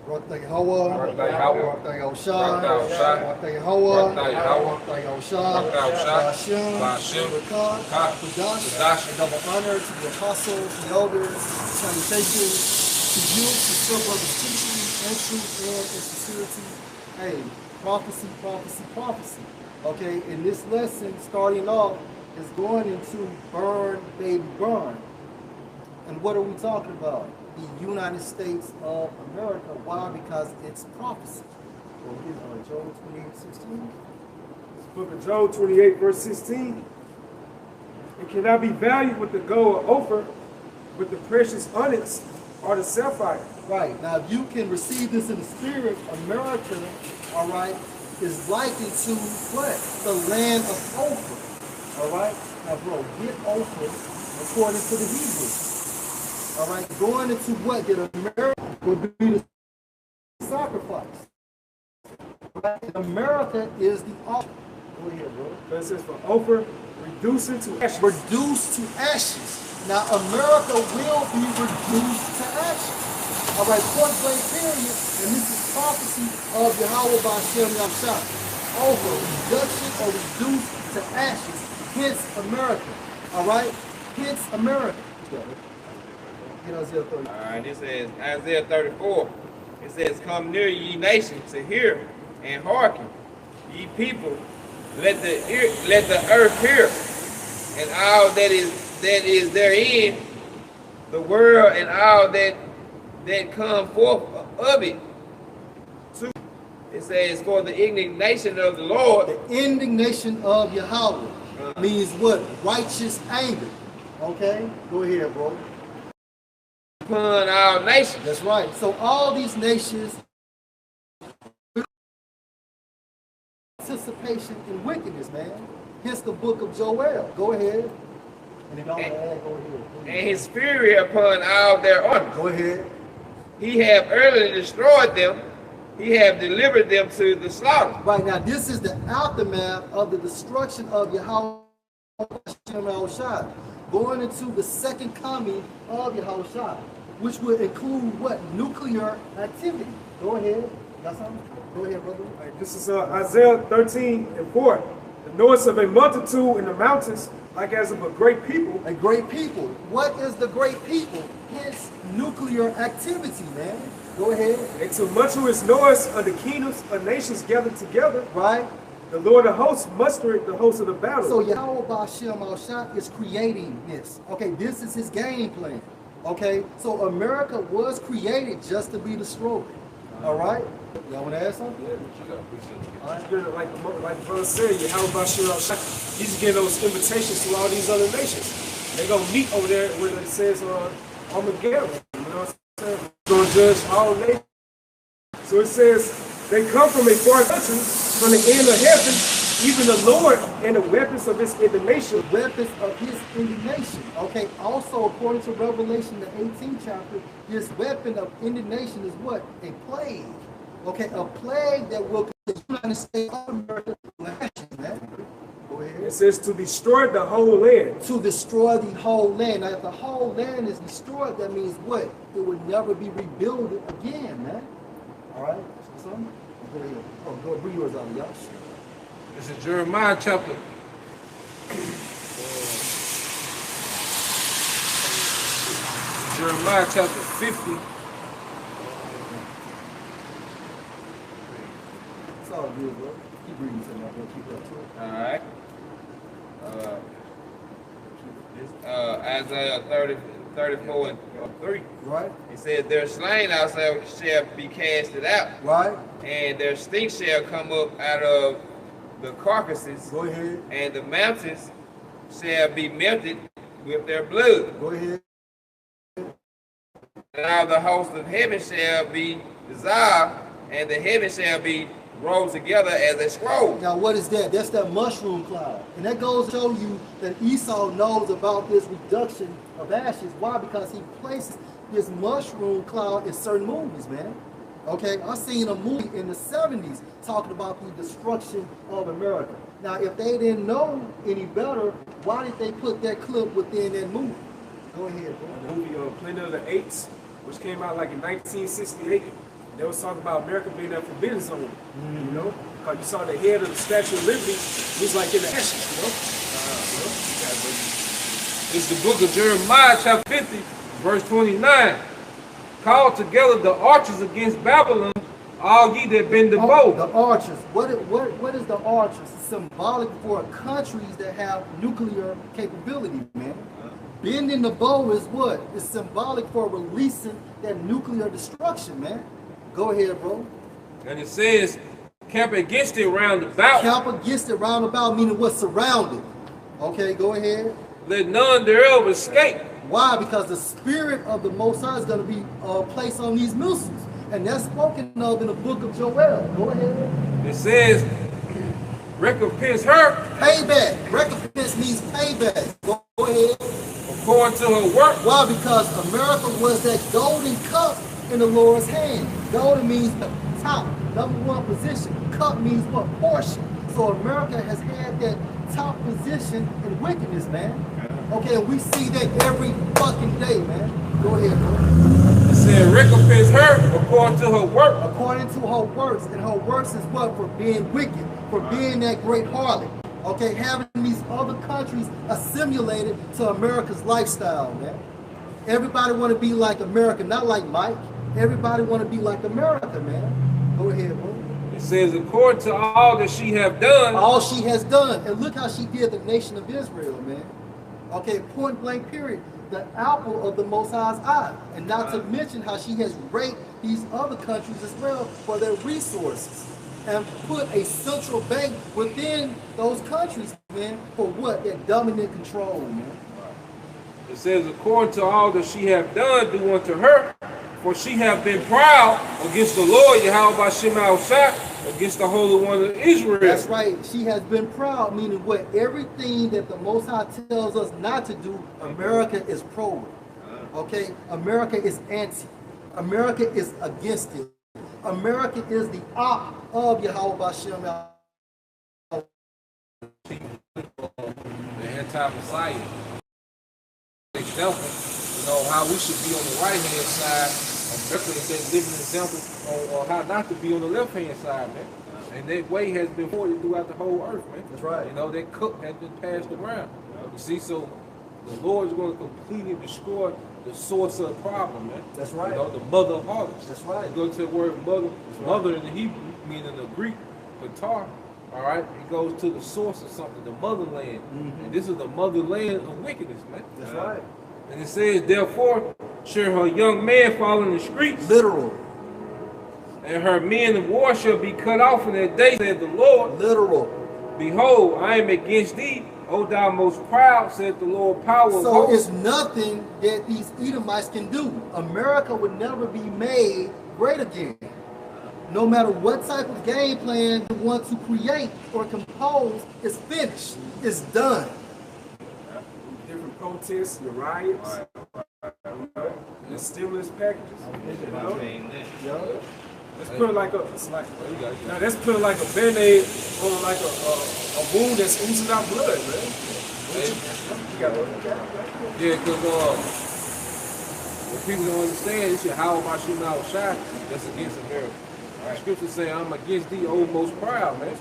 Rakhtay Hawa, Rakhtay Oshai, Rakhtay Hawa, Rakhtay Oshai, Bashim, Rakah, Kadash, and double honor to the apostles, the elders, salutations to you, to still brothers teaching, and truth and in sincerity. Hey, prophecy, prophecy, prophecy. Okay, in this lesson, starting off, is going into burn, baby, burn. And what are we talking about? The United States of America. Why? Because it's prophecy. Well, here's Job 28:16. Book of Job 28, verse 16. It cannot be valued with the gold or Ophir, with the precious onyx or the sapphire. Right. Now, if you can receive this in the spirit, America, all right, is likened to what? The land of Ophir. All right? Now, bro, get Ophir according to the Hebrews. All right, going into what did America would be the sacrifice. Right? And America is the altar. Go ahead, bro. But it says for Ophir, reducing to ashes. Reduced to ashes. Now America will be reduced to ashes. All right, point blank period. And this is prophecy of Yahweh by Shem Yamshah. Over reduction or reduced to ashes. Hence America. All right, hence America. Alright, this says Isaiah 34. It says, "Come near, ye nations, to hear and hearken, ye people, let the earth hear, and all that is therein, the world and all that come forth of it." It says, "For the indignation of the Lord." The indignation of Yahweh means what? Righteous anger. Okay, go ahead, bro. Upon our nations. That's right. So all these nations participation in wickedness, man. Hence the book of Joel. Go ahead. And if y'all want to add, go ahead. And his fury upon all their armies. Go ahead. He have early destroyed them. He have delivered them to the slaughter. Right now, this is the aftermath of the destruction of Yahweh going into the second coming of Yahweh, which would include what? Nuclear activity. Go ahead. Got something? Go ahead, brother. Right, this is Isaiah 13:4. The noise of a multitude in the mountains, like as of a great people. A great people. What is the great people? Hence nuclear activity, man. Go ahead. And tumultuous noise of the kingdoms of nations gathered together. Right. The Lord of hosts mustered the hosts of the battle. So Yahweh Ba'Shem Al-Shah is creating this. Okay, this is his game plan. Okay, so America was created just to be destroyed. All right? Y'all want to add something? Yeah, like the brother said, Yahweh Ba'Shem Al-Shah, he's getting those invitations to all these other nations. They're going to meet over there where it says Armageddon. You know what I'm saying? Going to judge all nations. So it says, they come from a far country, from the end of heaven, even the Lord and the weapons of his indignation. The weapons of his indignation. Okay, also according to Revelation, the 18th chapter, his weapon of indignation is what? A plague. Okay, a plague that will the United States of America Go ahead. It says to destroy the whole land. To destroy the whole land. Now, if the whole land is destroyed, that means what? It would never be rebuilt again, man. All right? Something? Go ahead. Oh, go bring yours out, y'all. This is Jeremiah chapter. Jeremiah chapter 50. It's all good, bro. Keep reading to me. I'm going to keep up to it. All right. Isaiah 34 and 3. Right. It says, "Their slain also shall be casted out, Right. and their stink shall come up out of the carcasses, Go ahead. and the mountains shall be melted with their blood. Go ahead. And all the hosts of heaven shall be dissolved, and the heaven shall be rolled together as a scroll." Now, what is that? That's that mushroom cloud. And that goes to show you that Esau knows about this reduction of ashes. Why? Because he places this mushroom cloud in certain movies, man. Okay, I seen a movie in the 70s talking about the destruction of America. Now, if they didn't know any better, why did they put that clip within that movie? Go ahead, bro. The movie Planet of the Apes, which came out like in 1968. They was talking about America being that forbidden zone, you know? Because you saw the head of the Statue of Liberty was like in the ashes, you know? It's the book of Jeremiah, chapter 50, verse 29. Call together the archers against Babylon, all ye that bend the bow. The archers. What is the archers? It's symbolic for countries that have nuclear capability, man. Bending the bow is what? It's symbolic for releasing that nuclear destruction, man. Go ahead, bro. And it says, camp against it round about. Camp against it round about, meaning what's surrounded. Okay, go ahead. Let none thereof escape. Why? Because the spirit of the Most High is going to be placed on these missiles. And that's spoken of in the book of Joel. Go ahead. It says, recompense her. Payback. Recompense means payback. Go ahead. According to her work. Why? Because America was that golden cup in the Lord's hand. Golden means the top, number one position. Cup means what? Portion. So America has had that top position in wickedness, man. Okay, and we see that every fucking day, man. Go ahead, bro. It said, recompense her according to her work. According to her works. And her works is what? For being wicked. For being that great harlot. Okay, having these other countries assimilated to America's lifestyle, man. Everybody want to be like America, not like Mike. Everybody want to be like America, man. Go ahead, bro. It says, according to all that she have done. All she has done. And look how she did the nation of Israel, man. Okay, point blank period. The apple of the Most High's eye. And not to mention how she has raped these other countries as well for their resources. And put a central bank within those countries, man, for what? That dominant control, man. It says, according to all that she have done, do unto her, for she have been proud against the Lord, Yahweh Shema Shah, against the Holy One of Israel. That's right. She has been proud, meaning what? Everything that the Most High tells us not to do, America is pro. Okay? America is anti. America is against it. America is the op of Yahweh Shema. The anti-Messiah. Example, you know, how we should be on the right-hand side. America is that living example on how not to be on the left-hand side, man. And that way has been forwarded throughout the whole earth, man. That's right. You know, that cup has been passed around. You see, so the Lord is going to completely destroy the source of the problem, man. That's right. You know, the mother of harlots. That's right. You go to the word mother, mother in the Hebrew, meaning the Greek, Qatar. All right, it goes to the source of something, the motherland. And this is the motherland of wickedness, man. That's right. And it says, therefore, shall her young man fall in the streets, Literal. and her men of war shall be cut off in that day, said the Lord. Literal. Behold, I am against thee, O thou most proud, said the Lord, power of So hosts. it's nothing that these Edomites can do. America would never be made great again. No matter what type of game plan you want to create or compose, it's finished. It's done. Different protests, the riots, the stimulus packages. You know? Let's put it like a, now let's put it like a band-aid on like a wound that's oozing out blood, man. Yeah, because what people don't understand, it's how am I shooting out shot that's against America. Scripture saying, I'm against thee, O most proud, man.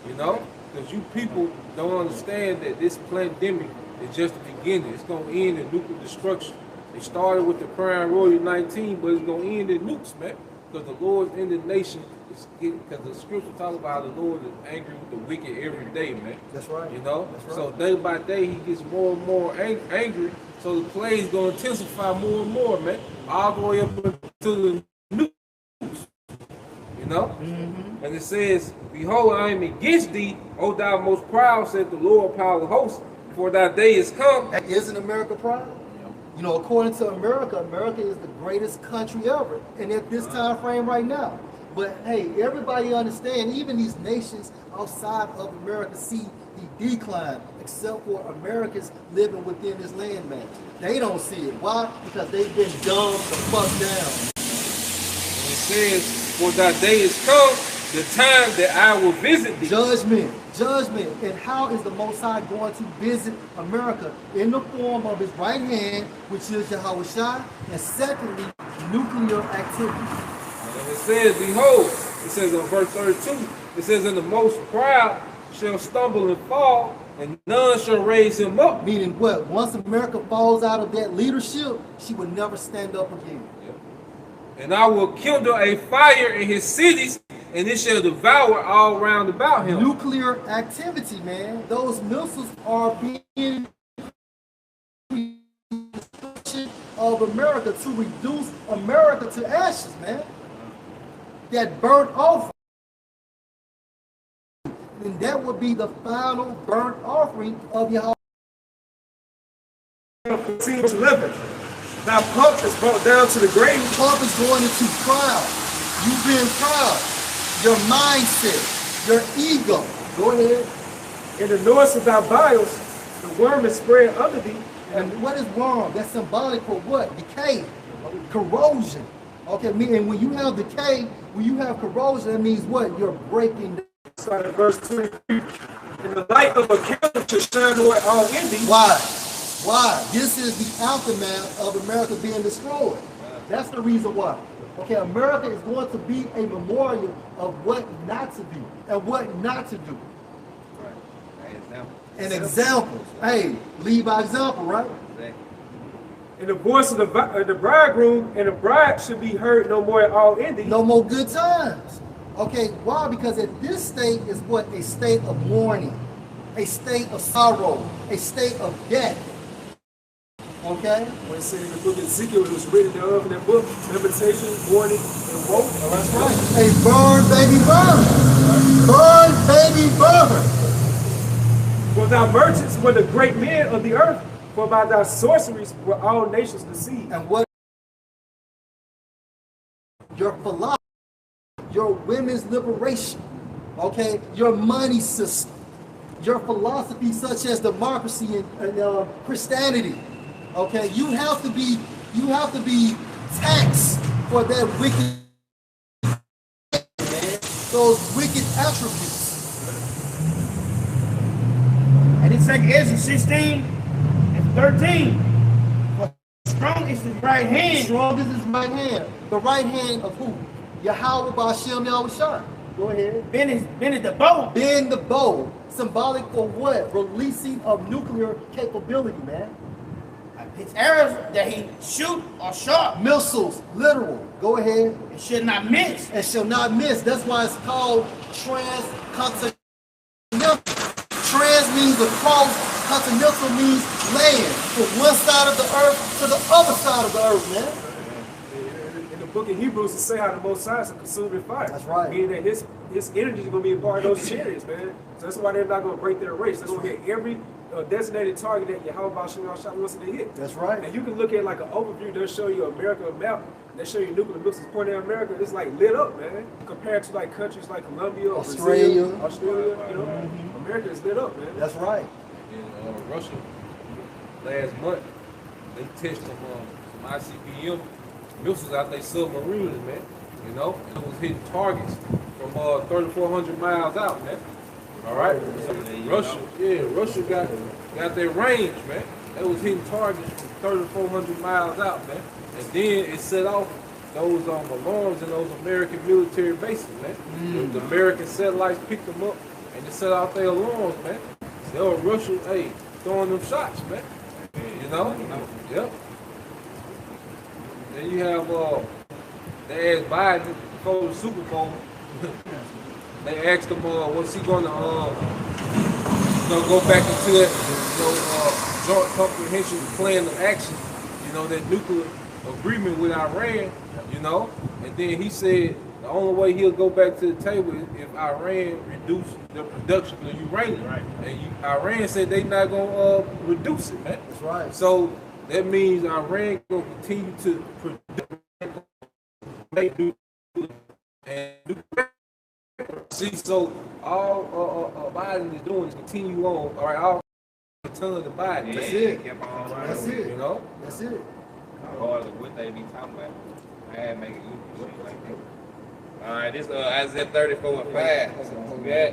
You know? Because you people don't understand that this pandemic is just the beginning. It's going to end in nuclear destruction. It started with the Crown Royal 19, but it's going to end in nukes, man. Because the Lord's in the nation, because the scripture talks about how the Lord is angry with the wicked every day, man. That's right. You know? That's right. So day by day, he gets more and more angry. So the plague is going to intensify more and more, man. All the way up to the nukes. You know? And it says, behold, I am against thee, O thou most proud, said the Lord, power of hosts, for thy day is come. Isn't America proud? You know, according to America, America is the greatest country ever. And at this time frame right now. But hey, everybody understand, even these nations outside of America see the decline, except for Americans living within this land, man. They don't see it. Why? Because they've been dumbed the fuck down. And it says, for thy day is come, the time that I will visit thee. Judgment. And how is the Most High going to visit America? In the form of his right hand, which is Yahweh Shai, and secondly, nuclear activity. And it says, behold, it says in verse 32, it says, and the most proud shall stumble and fall, and none shall raise him up. Meaning what? Once America falls out of that leadership, she will never stand up again. And I will kindle a fire in his cities, and it shall devour all round about him. Nuclear activity, man. Those missiles are being of America to reduce America to ashes, man. That burnt off. And that would be the final burnt offering of Yahweh. 15:11. Now pump is brought down to the grave. Pump is going into proud. You being proud. Your mindset. Your ego. Go ahead. In the noise of thy bowels, the worm is spread under thee. And what is worm? That's symbolic for what? Decay. Corrosion. Okay, and when you have decay, when you have corrosion, that means what? You're breaking down. Start at verse 23. In the light of a candle to shine away all envy. Why? Why? This is the aftermath of America being destroyed. That's the reason why. Okay, America is going to be a memorial of what not to do and what not to do. An example. Hey, lead by example, right? In the voice of the bridegroom and the bride should be heard no more at all ending. No more good times. Okay, why? Because at this state is what? A state of mourning, a state of sorrow, a state of death. Okay? When it said in the book of Ezekiel, it was written thereof in that book, lamentation, mourning, and woe. Oh, that's right. A burn, baby, burn. Burn, baby, burn. For thy merchants were the great men of the earth, for by thy sorceries were all nations deceived. And what? Your philosophy, your women's liberation, okay? Your money system, your philosophy such as democracy and Christianity, okay? You have to be taxed for that wicked, man, those wicked attributes. And in 2 Ezra 16 and 13, for strong is his right hand. Strong is his right hand. The right hand of who? Yahweh Ba'ashem Yahushua. Go ahead. Bend the bow. Bend the bow. Symbolic for what? Releasing of nuclear capability, man. His arrows that he shoot are sharp. Missiles, literal. Go ahead. It should not miss. And shall not miss. That's why it's called transcontinental. Trans means across, continental means land. From one side of the earth to the other side of the earth, man. In the book of Hebrews, it say how the Most High is a consuming fire. That's right. Meaning that his energy is going to be a part of those chariots, man. So that's why they're not going to break their race. They're going to hit every designated target that Yahweh Ba'ashem wants to hit. That's right. And you can look at like an overview. They'll show you America map. They show you nuclear missiles pointing at America. It's like lit up, man. Compared to like countries like Colombia, or Australia, Brazil, Australia, you know, America is lit up, man. That's right. In Russia, last month, they tested some ICBM missiles out their submarines, man. You know, and it was hitting targets from 3,400 miles out, man. All right, Russia got their range, man. It was hitting targets from 3,400 miles out, man. And then it set off those alarms in those American military bases, man. The American satellites picked them up and they set off their alarms, man. So Russia, hey, throwing them shots, man. You know? Yep. Then you have they asked Biden before the Super Bowl. They asked him what's he gonna go back into that joint comprehensive plan of action, you know, that nuclear agreement with Iran, you know, and then he said the only way he'll go back to the table is if Iran reduce the production of uranium. Right. And Iran said they not gonna reduce it, man. That's right. So that means Iran gonna continue to produce, make nuclear and nuclear. See, so all Biden is doing is continue on. All right, all telling the Biden. That's it. That's it. You know. That's it. Regardless of what they be talking about, man, make it look like that. All right, this Isaiah 34 and 5. So that.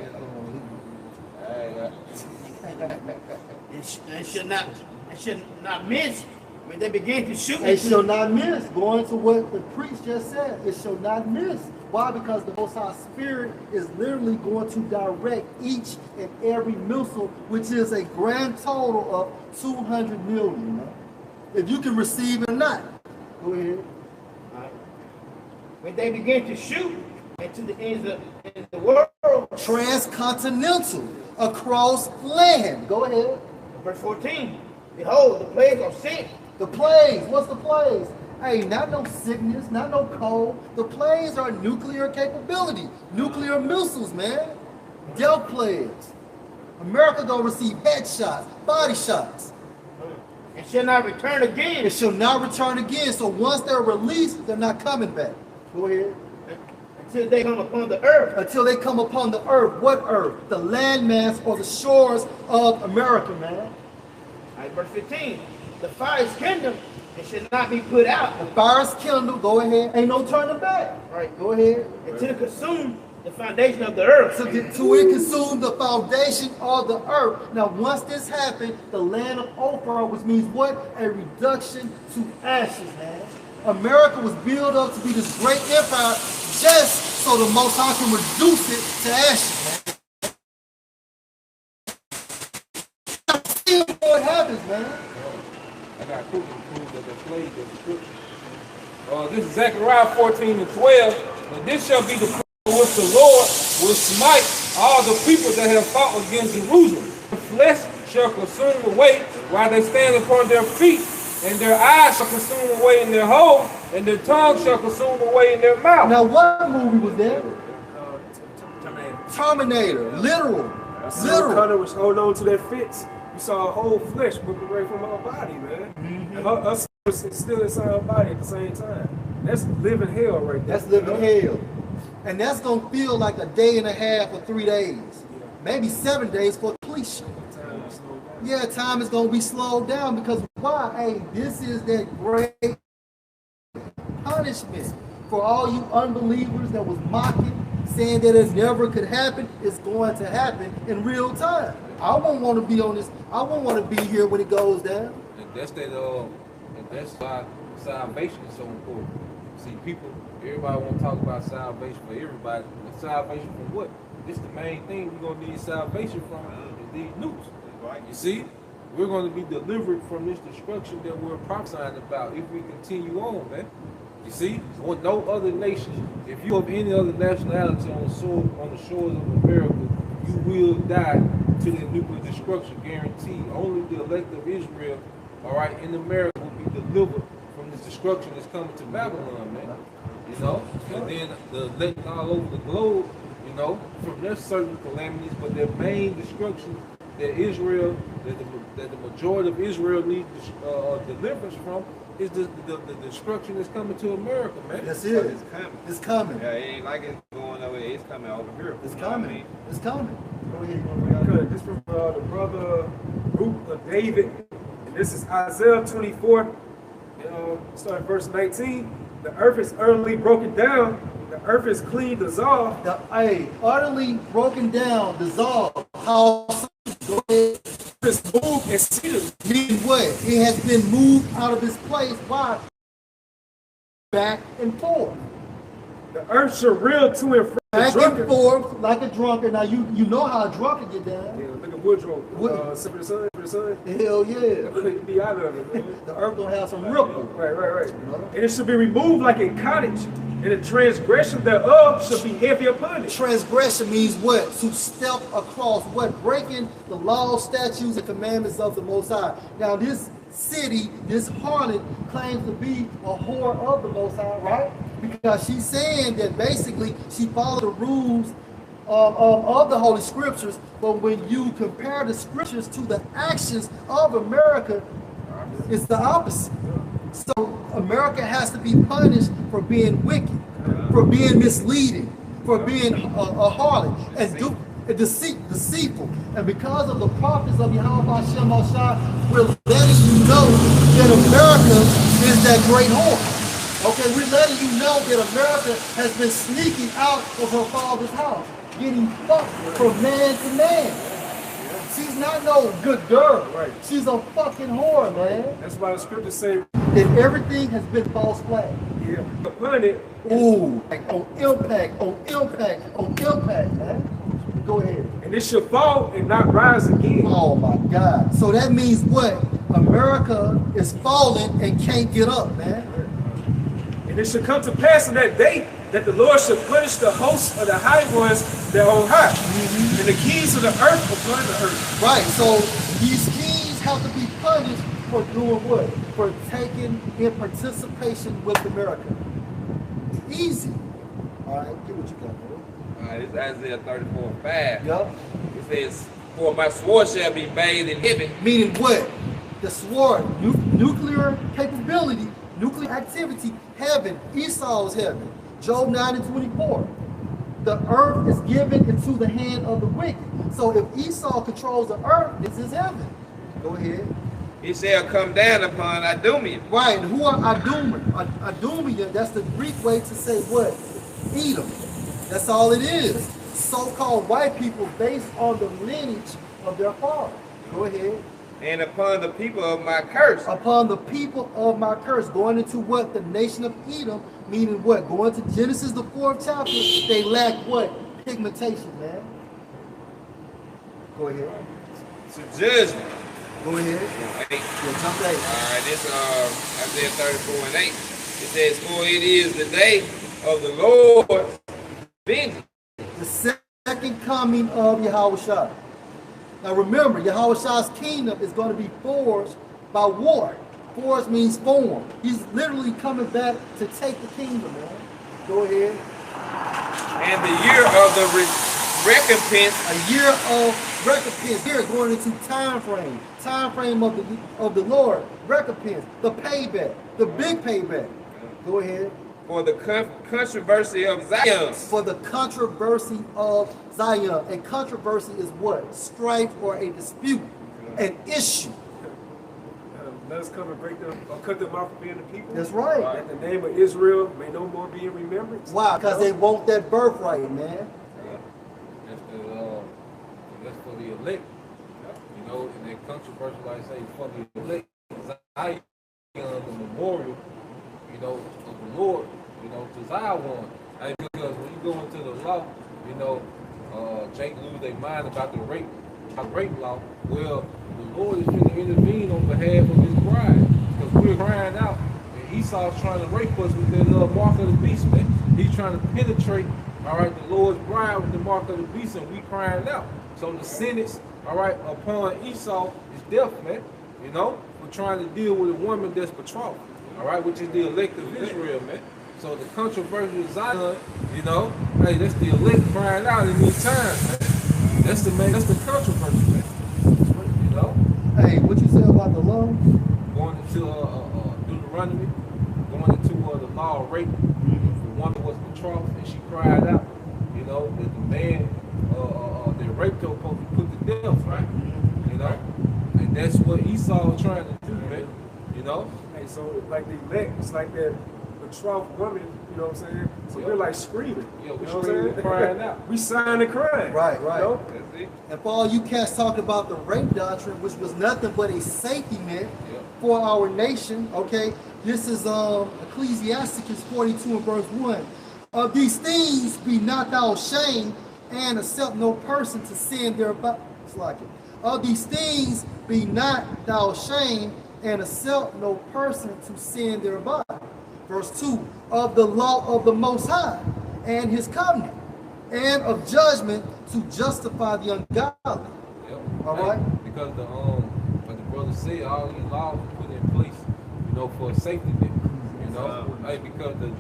It should not miss. When they begin to shoot, it shall not miss. Going to what the priest just said, it shall not miss. Why? Because the Most High Spirit is literally going to direct each and every missile, which is a grand total of 200 million. Man. If you can receive it or not. Go ahead. When they begin to shoot into the ends of the world, transcontinental, across land. Go ahead. Verse 14. Behold, the plagues are sent. The plagues. What's the plagues? Hey, not no sickness, not no cold. The plagues are nuclear capability, nuclear missiles, man. Death plagues. America gonna receive headshots, body shots. And shall not return again. It shall not return again. So once they're released, they're not coming back. Go ahead. Until they come upon the earth. Until they come upon the earth. What earth? The landmass or the shores of America, man. All right, verse 15. The fire is kindled and should not be put out. The fire is kindled. Go ahead. Ain't no turning back. All right, go ahead. Until it consume the foundation of the earth. To it consume the foundation of the earth. Now, once this happened, the land of Ophir, which means what? A reduction to ashes, man. America was built up to be this great empire just so the Most High can reduce it to ashes, man. See what happens, man. I got proof to prove that the plague of the scripture. This is Zechariah 14:12. But this shall be the place which the Lord will smite all the people that have fought against Jerusalem. The flesh shall consume away while they stand upon their feet, and their eyes shall consume away in their holes, and their tongue shall consume away in their mouth. Now, what movie was that? Terminator. Literal. Literal. Connor was holding on to that fence. You saw her whole flesh ripped away from her body, man. And her spirit is still inside her body at the same time. That's living hell right there. That's living hell. And that's going to feel like a day and a half or 3 days. Maybe 7 days for completion. Yeah, time is going to be slowed down because why? Hey, this is that great punishment for all you unbelievers that was mocking, saying that it never could happen. It's going to happen in real time. I won't want to be on this. I won't want to be here when it goes down. And that's that. And that's why salvation is so important. See, everybody want to talk about salvation for everybody. But salvation from what? This is the main thing we're gonna need salvation from is these nukes. You see, we're going to be delivered from this destruction that we're prophesying about if we continue on, man. You see, with no other nation, if you have any other nationality on the shores of America, you will die to the nuclear destruction, guaranteed. Only the elect of Israel, all right, in America will be delivered from this destruction that's coming to Babylon, man. You know, and then the elect all over the globe, you know, from their certain calamities, but their main destruction that Israel, that the majority of Israel needs deliverance from, is the destruction that's coming to America, man. That's it. It's coming. It's coming. Yeah, it ain't like it's going over there. It's coming over here. It's You know what I coming. mean? It's coming. Go ahead. Good. This from the brother Root of David. And this is Isaiah 24, starting verse 19. The earth is utterly broken down. The earth is clean dissolved. Utterly broken down, dissolved. How? Go ahead. It's moved and sealed. Meaning what? It has been moved out of its place. Why? Back and forth. The earth shall reel to and fro. Back and forth like a drunkard. Now you know how a drunkard get down. Yeah, look at Woodrow. Sip of the sun. Hell yeah. Be out of it, man. The earth gonna have some ripple. Right. And it should be removed like a cottage, and the transgression thereof should be heavy upon it. Transgression means what? To step across what? Breaking the laws, statutes, and commandments of the Most High. Now this city, this harlot, claims to be a whore of the Most High, right? Because she's saying that basically she followed the rules of the Holy Scriptures, but when you compare the Scriptures to the actions of America, it's the opposite. So America has to be punished for being wicked, for being misleading, for being a harlot and deceitful. And because of the prophets of Yahweh Hashem Moshe, we're letting you know that America is that great whore. Okay, we're letting you know that America has been sneaking out of her father's house, getting fucked from man to man. She's not no good girl. Right. She's a fucking whore, man. That's why the scriptures say, And everything has been false flag. yeah, upon it. Ooh, like on impact, man. Go ahead. And it shall fall and not rise again. Oh my God. So that means what? America is falling and can't get up, man. And it shall come to pass in that day that the Lord shall punish the hosts of the high ones that are on high, and the kings of the earth upon the earth. Right. So these kings have to be punished for doing what? For taking in participation with America. Easy. All right. Get what you got, bro. It's Isaiah 34:5. Yup. It says, "For my sword shall be bathed in heaven." Meaning what? The sword, nuclear capability, nuclear activity, heaven, Esau's heaven. Job 9:24. The earth is given into the hand of the wicked. So if Esau controls the earth, this is heaven. Go ahead. It shall come down upon Idumea. Right, and who are Idumea? Idumea, that's the Greek way to say what? Edom. That's all it is. So-called white people based on the lineage of their father. Go ahead. And upon the people of my curse. Upon the people of my curse. Going into what? The nation of Edom, meaning what? Going to Genesis, the 4th chapter, they lack what? Pigmentation, man. Go ahead. To judgment. Go ahead. 8. Yeah, jump 8. Alright, this Isaiah 34:8. It says, "For it is the day of the Lord's vengeance." The second coming of Yahushua. Now remember, Yahushua's kingdom is going to be forged by war. Forged means form. He's literally coming back to take the kingdom, man. Go ahead. And the year of the recompense. A year of recompense. Here, going into time frame of the Lord. Recompense. The payback. The big payback. Go ahead. For the controversy of Zion. For the controversy of Zion. And controversy is what? Strife or a dispute. An issue. Let us come and break them, or cut them off from being the people. That's right. That the name of Israel may no more be in remembrance. Why? Because they want that birthright, man. That's for the elect. You know, in that controversial, like I say, for the elect, Zion, the memorial, you know, of the Lord, you know, to Zion. And because when you go into the law, you know, Jake lose their mind about the rape law. Well, the Lord is going to intervene on behalf of his bride. Because we're crying out. And Esau's trying to rape us with that mark of the beast, man. He's trying to penetrate, all right, the Lord's bride with the mark of the beast, and we crying out. So the sentence, all right, upon Esau is death, man. You know, we're trying to deal with a woman that's betrothed, all right, which is the elect of Israel, man. So the controversy of Zion, you know, hey, that's the elect crying out in these times, man. That's the controversy, man. You know? Hey, what you say about the law? Going into Deuteronomy, going into the law of rape. The woman was betrothed and she cried out, you know, that the man that raped her was supposed to be put to death, right? You know? And that's what Esau was trying to do, man. You know? Hey, so like the elect, it's like that betrothed woman, you know what I'm saying? So we're like screaming. Yeah, we're you know screaming and crying out. We signed and crying. Right. You know? And for all you cats talking about the rape doctrine, which was nothing but a safety net for our nation, okay? This is Ecclesiasticus 42 and verse 1. Of these things be not thou ashamed, and accept no person to sin thereby. It's like it. Of these things be not thou ashamed, and accept no person to sin thereby. Verse 2, of the law of the Most High, and his covenant, and of judgment to justify the ungodly. Yep. All right? Because like the brother said, all these laws were put in place, you know, for a safety net. You know, hey, because the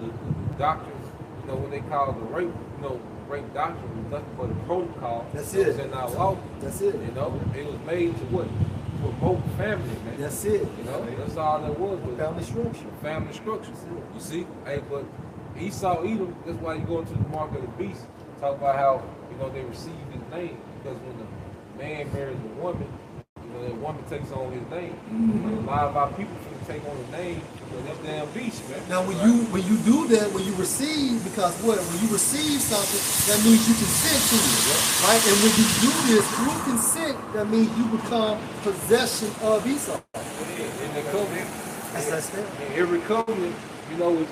doctrines, you know, what they call the rape, you know, rape doctrine was nothing but a protocol. That's it. it. In our law. That's it. You know, it was made to what? Promote family, man. That's it. You know, that's all that was. Family structure. Family structure. You see, hey, but Esau, Edom, that's why you go into the mark of the beast. Talk about how, you know, they received his name. Because when the man marries a woman, you know, that woman takes on his name. And a lot of our people take on the name of that damn beast, man. Now, when you do that, when you receive, because what? When you receive something, that means you consent to it, right? And when you do this through consent, that means you become possession of Esau. And the covenant, That's that. and every covenant, you know, is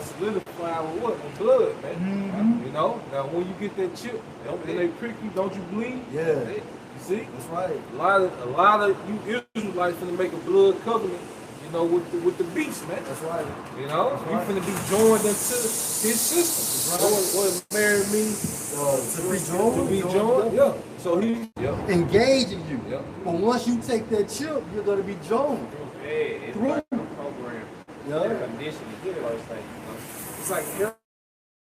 solidified with what? With blood, man. You know. Now, when you get that chip, when they prick you, don't you bleed? Yeah. You see? That's right. A lot of you Israelites finna make a blood covenant, you know, with the beast, man. That's right. You know, That's you right. finna be joined into his system. That's right. What married me To be joined. to be joined. Yeah. So he Engaging you. Yep. But once you take that chip, you're going to be joined. Yeah, it's Through. like a program. Yeah. Conditioning. First thing. It's like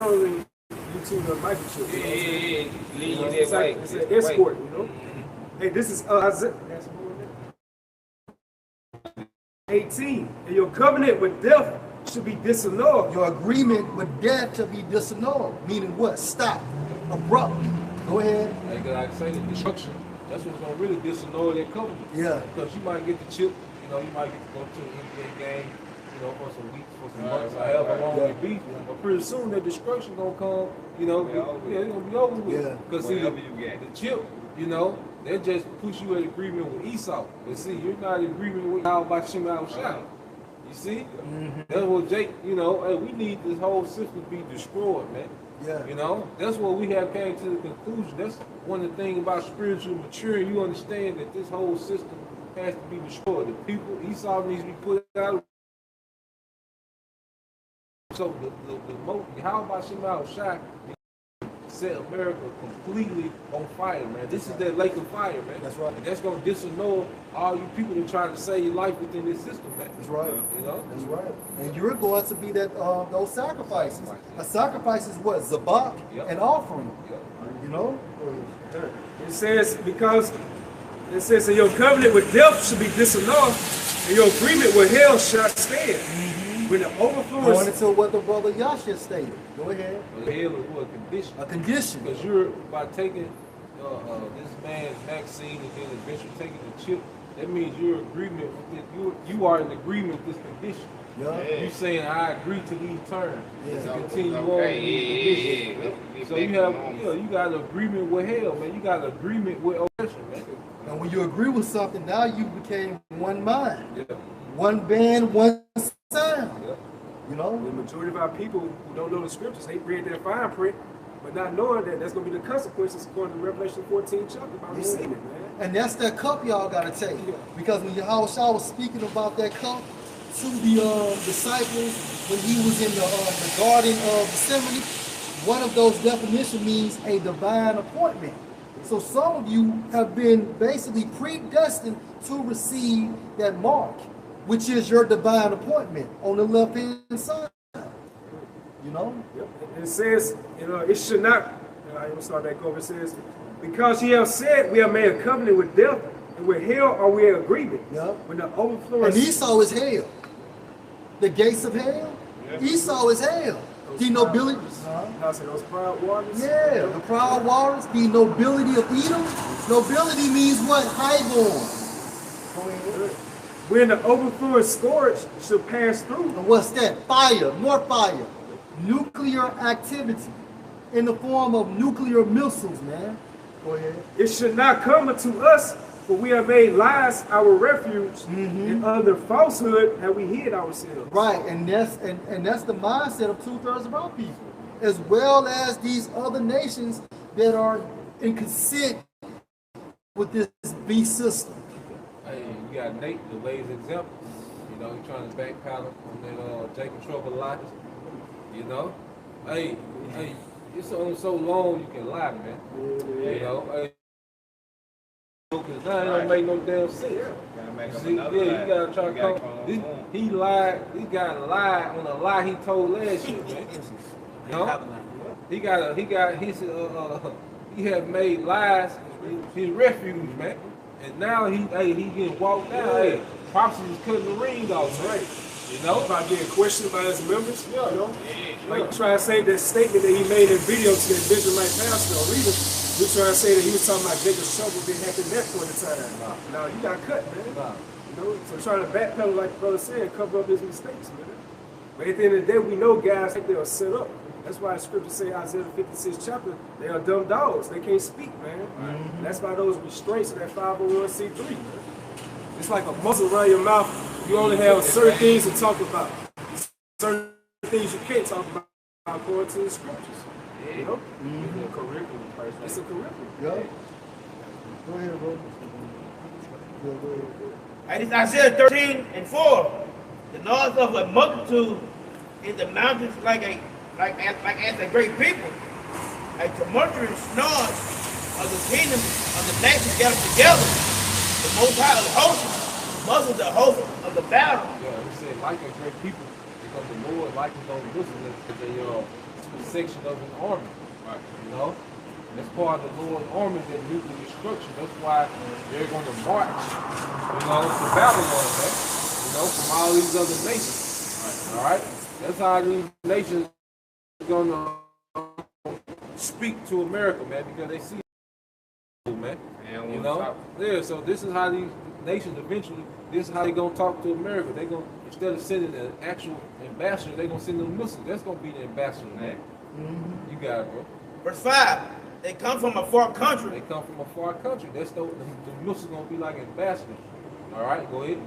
heroin, you to the microchip. Yeah, You know? lead you It's that way. like it's an escort, you know. Hey, this is Isaiah 18. And your covenant with death should be disannulled. Your agreement with death to be disannulled. Meaning what? Stop. Abruptly. Go ahead. like I say, the destruction. That's what's gonna really disannul that covenant. Yeah. Because you might get the chip, you know, you might get to go to an NBA game, you know, for some weeks, for some months, however long it be. But pretty soon that destruction gonna come, you know, it's gonna be over with. Yeah. Because see, Whatever you get. the chip, you know, they just push you in agreement with Esau. But see, you're not in agreement with Al Bashim Al Shah. You see? That's what Jake, you know, hey, we need this whole system to be destroyed, man. Yeah. You know, that's what we have came to the conclusion. That's one of the things about spiritual maturity. You understand that this whole system has to be destroyed. The people, Esau needs to be put out. So how about Shemal Shai set America completely on fire, man? This is that lake of fire, man. That's right. And that's gonna disannul all you people that try to save your life within this system, man. That's right. You know? That's right. And you're going to be that those sacrifices. A sacrifice is what? Zabak and offering. You know? It says, because it says that your covenant with death should be disannulled, and your agreement with hell shall stand. When the overflow Going is into what the brother Yasha stated. Go ahead. Hell is what? A condition. A condition. Because you're, by taking this man's vaccine and then eventually taking the chip, that means you're in agreement with it. You are in agreement with this condition. Yeah. You saying I agree to these terms Yeah. to continue on Okay, with these conditions. So you have, you got an agreement with hell, man. You got an agreement with oppression, man. And when you agree with something, now you became one mind, Yeah. one band, one sound. Yeah. You know? the majority of our people who don't know the scriptures, they read their fine print, but not knowing that that's going to be the consequences according to Revelation 14 chapter by receiving it, man. And that's that cup y'all gotta take. Because when Yahweh was speaking about that cup to the disciples when he was in the Garden of Gethsemane, one of those definitions means a divine appointment. So some of you have been basically predestined to receive that mark, which is your divine appointment on the left-hand side. You know? Yep. And it says, it should not, I'm going to start back over. It says, because ye have said we have made a covenant with death, and with hell are we in agreement. Yep. When the overflow And Esau is hell. The gates of hell? Esau is hell. The nobility. I say those proud waters. Yeah, the proud waters, the nobility of Edom. Nobility means what? Highborn. When the overflow and scourge shall pass through. And what's that? Fire, more fire. Nuclear activity in the form of nuclear missiles, man. Go ahead. It should not come unto us, for we have made lies our refuge, and under falsehood have we hid ourselves. Right, and that's the mindset of 2/3 of our people, as well as these other nations that are in consent with this beast system. Hey, you got Nate, the latest example. You know, he's trying to backpedal on that Jacob Trouble lie. You know? Hey, it's only so long you can lie, man. You know? Hey, because now it don't make no damn sense. See, you gotta try to come. He lied. He got a lie on a lie he told last year, man. You know? He had made lies his refuge, man. And now he getting walked down. Hey, Prophecy was cutting the ring off, right? You know? About getting questioned by his members, you know? Like trying to say that statement that he made in video to the Benjamin pastor or leader. We're trying to say that he was talking about Jacob's trouble been happening that point in time. No, you got cut, man. You know, so trying to backpedal, like the brother said, cover up his mistakes, man. But at the end of the day, we know guys like they are set up. That's why the scripture say Isaiah 56 chapter, they are dumb dogs. They can't speak, man. Mm-hmm. That's why those restraints of that 501c3, man. It's like a muzzle around your mouth. You only have certain things to talk about. Certain things you can't talk about according to the scriptures. Yeah. You know? Mm-hmm. It's a curriculum. It's a curriculum. Yeah. Go ahead, bro. And it's Isaiah 13:4. The noise of a multitude in the mountains like as a great people. A tumultuous noise of the kingdom of the nations gathered together. The Most High of hosts muzzled the host of the battle. Yeah, we said like a great people because the Lord likens those listeners as a section of an army. Right. You know? That's part of the Lord's army that needs to be structured. That's why they're going to march, you know, to Babylon, man. You know, from all these other nations. Right. All right? That's how these nations are going to speak to America, man, because they see it, man. You know? Yeah, so this is how these nations eventually, this is how they're going to talk to America. They're going to, instead of sending an actual ambassador, they're going to send them missiles. That's going to be the ambassador, man. Mm-hmm. You got it, bro. Verse 5. They come from a far country. They come from a far country. That's the missiles going to be like ambassadors. All right, go ahead.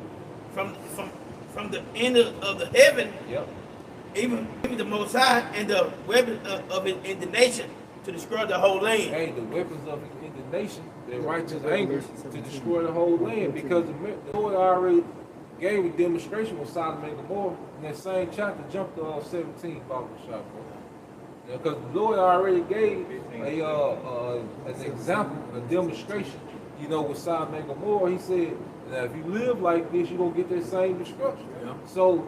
From the end of the heaven. Yep. Even the Most High and the weapons of his indignation to destroy the whole land. Hey, the weapons of his indignation, their righteous anger to destroy the whole land, because the Lord already gave a demonstration with Sodom and Gomorrah in that same chapter. Jump to 17, Bible shop, bro. Because the Lord already gave an example, a demonstration, you know, with Sodom and Gomorrah. He said, now if you live like this, you're going to get that same destruction. Yeah. So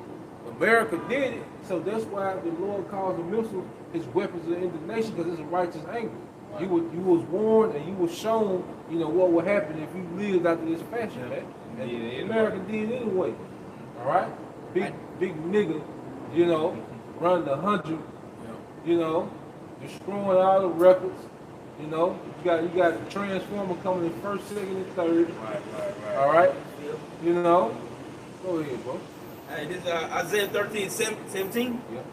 America did it. So that's why the Lord calls the missile his weapons of indignation, because it's a righteous anger. Right. You was warned and you was shown, you know, what would happen if you lived after this fashion, man. And America did anyway. All right? Big nigga, you know, run the 100. You know, destroying all the records. You know, you got the transformer coming in first, second, and third. Right. All right. You know, go ahead, bro. Hey, this is Isaiah 13:17. Yeah.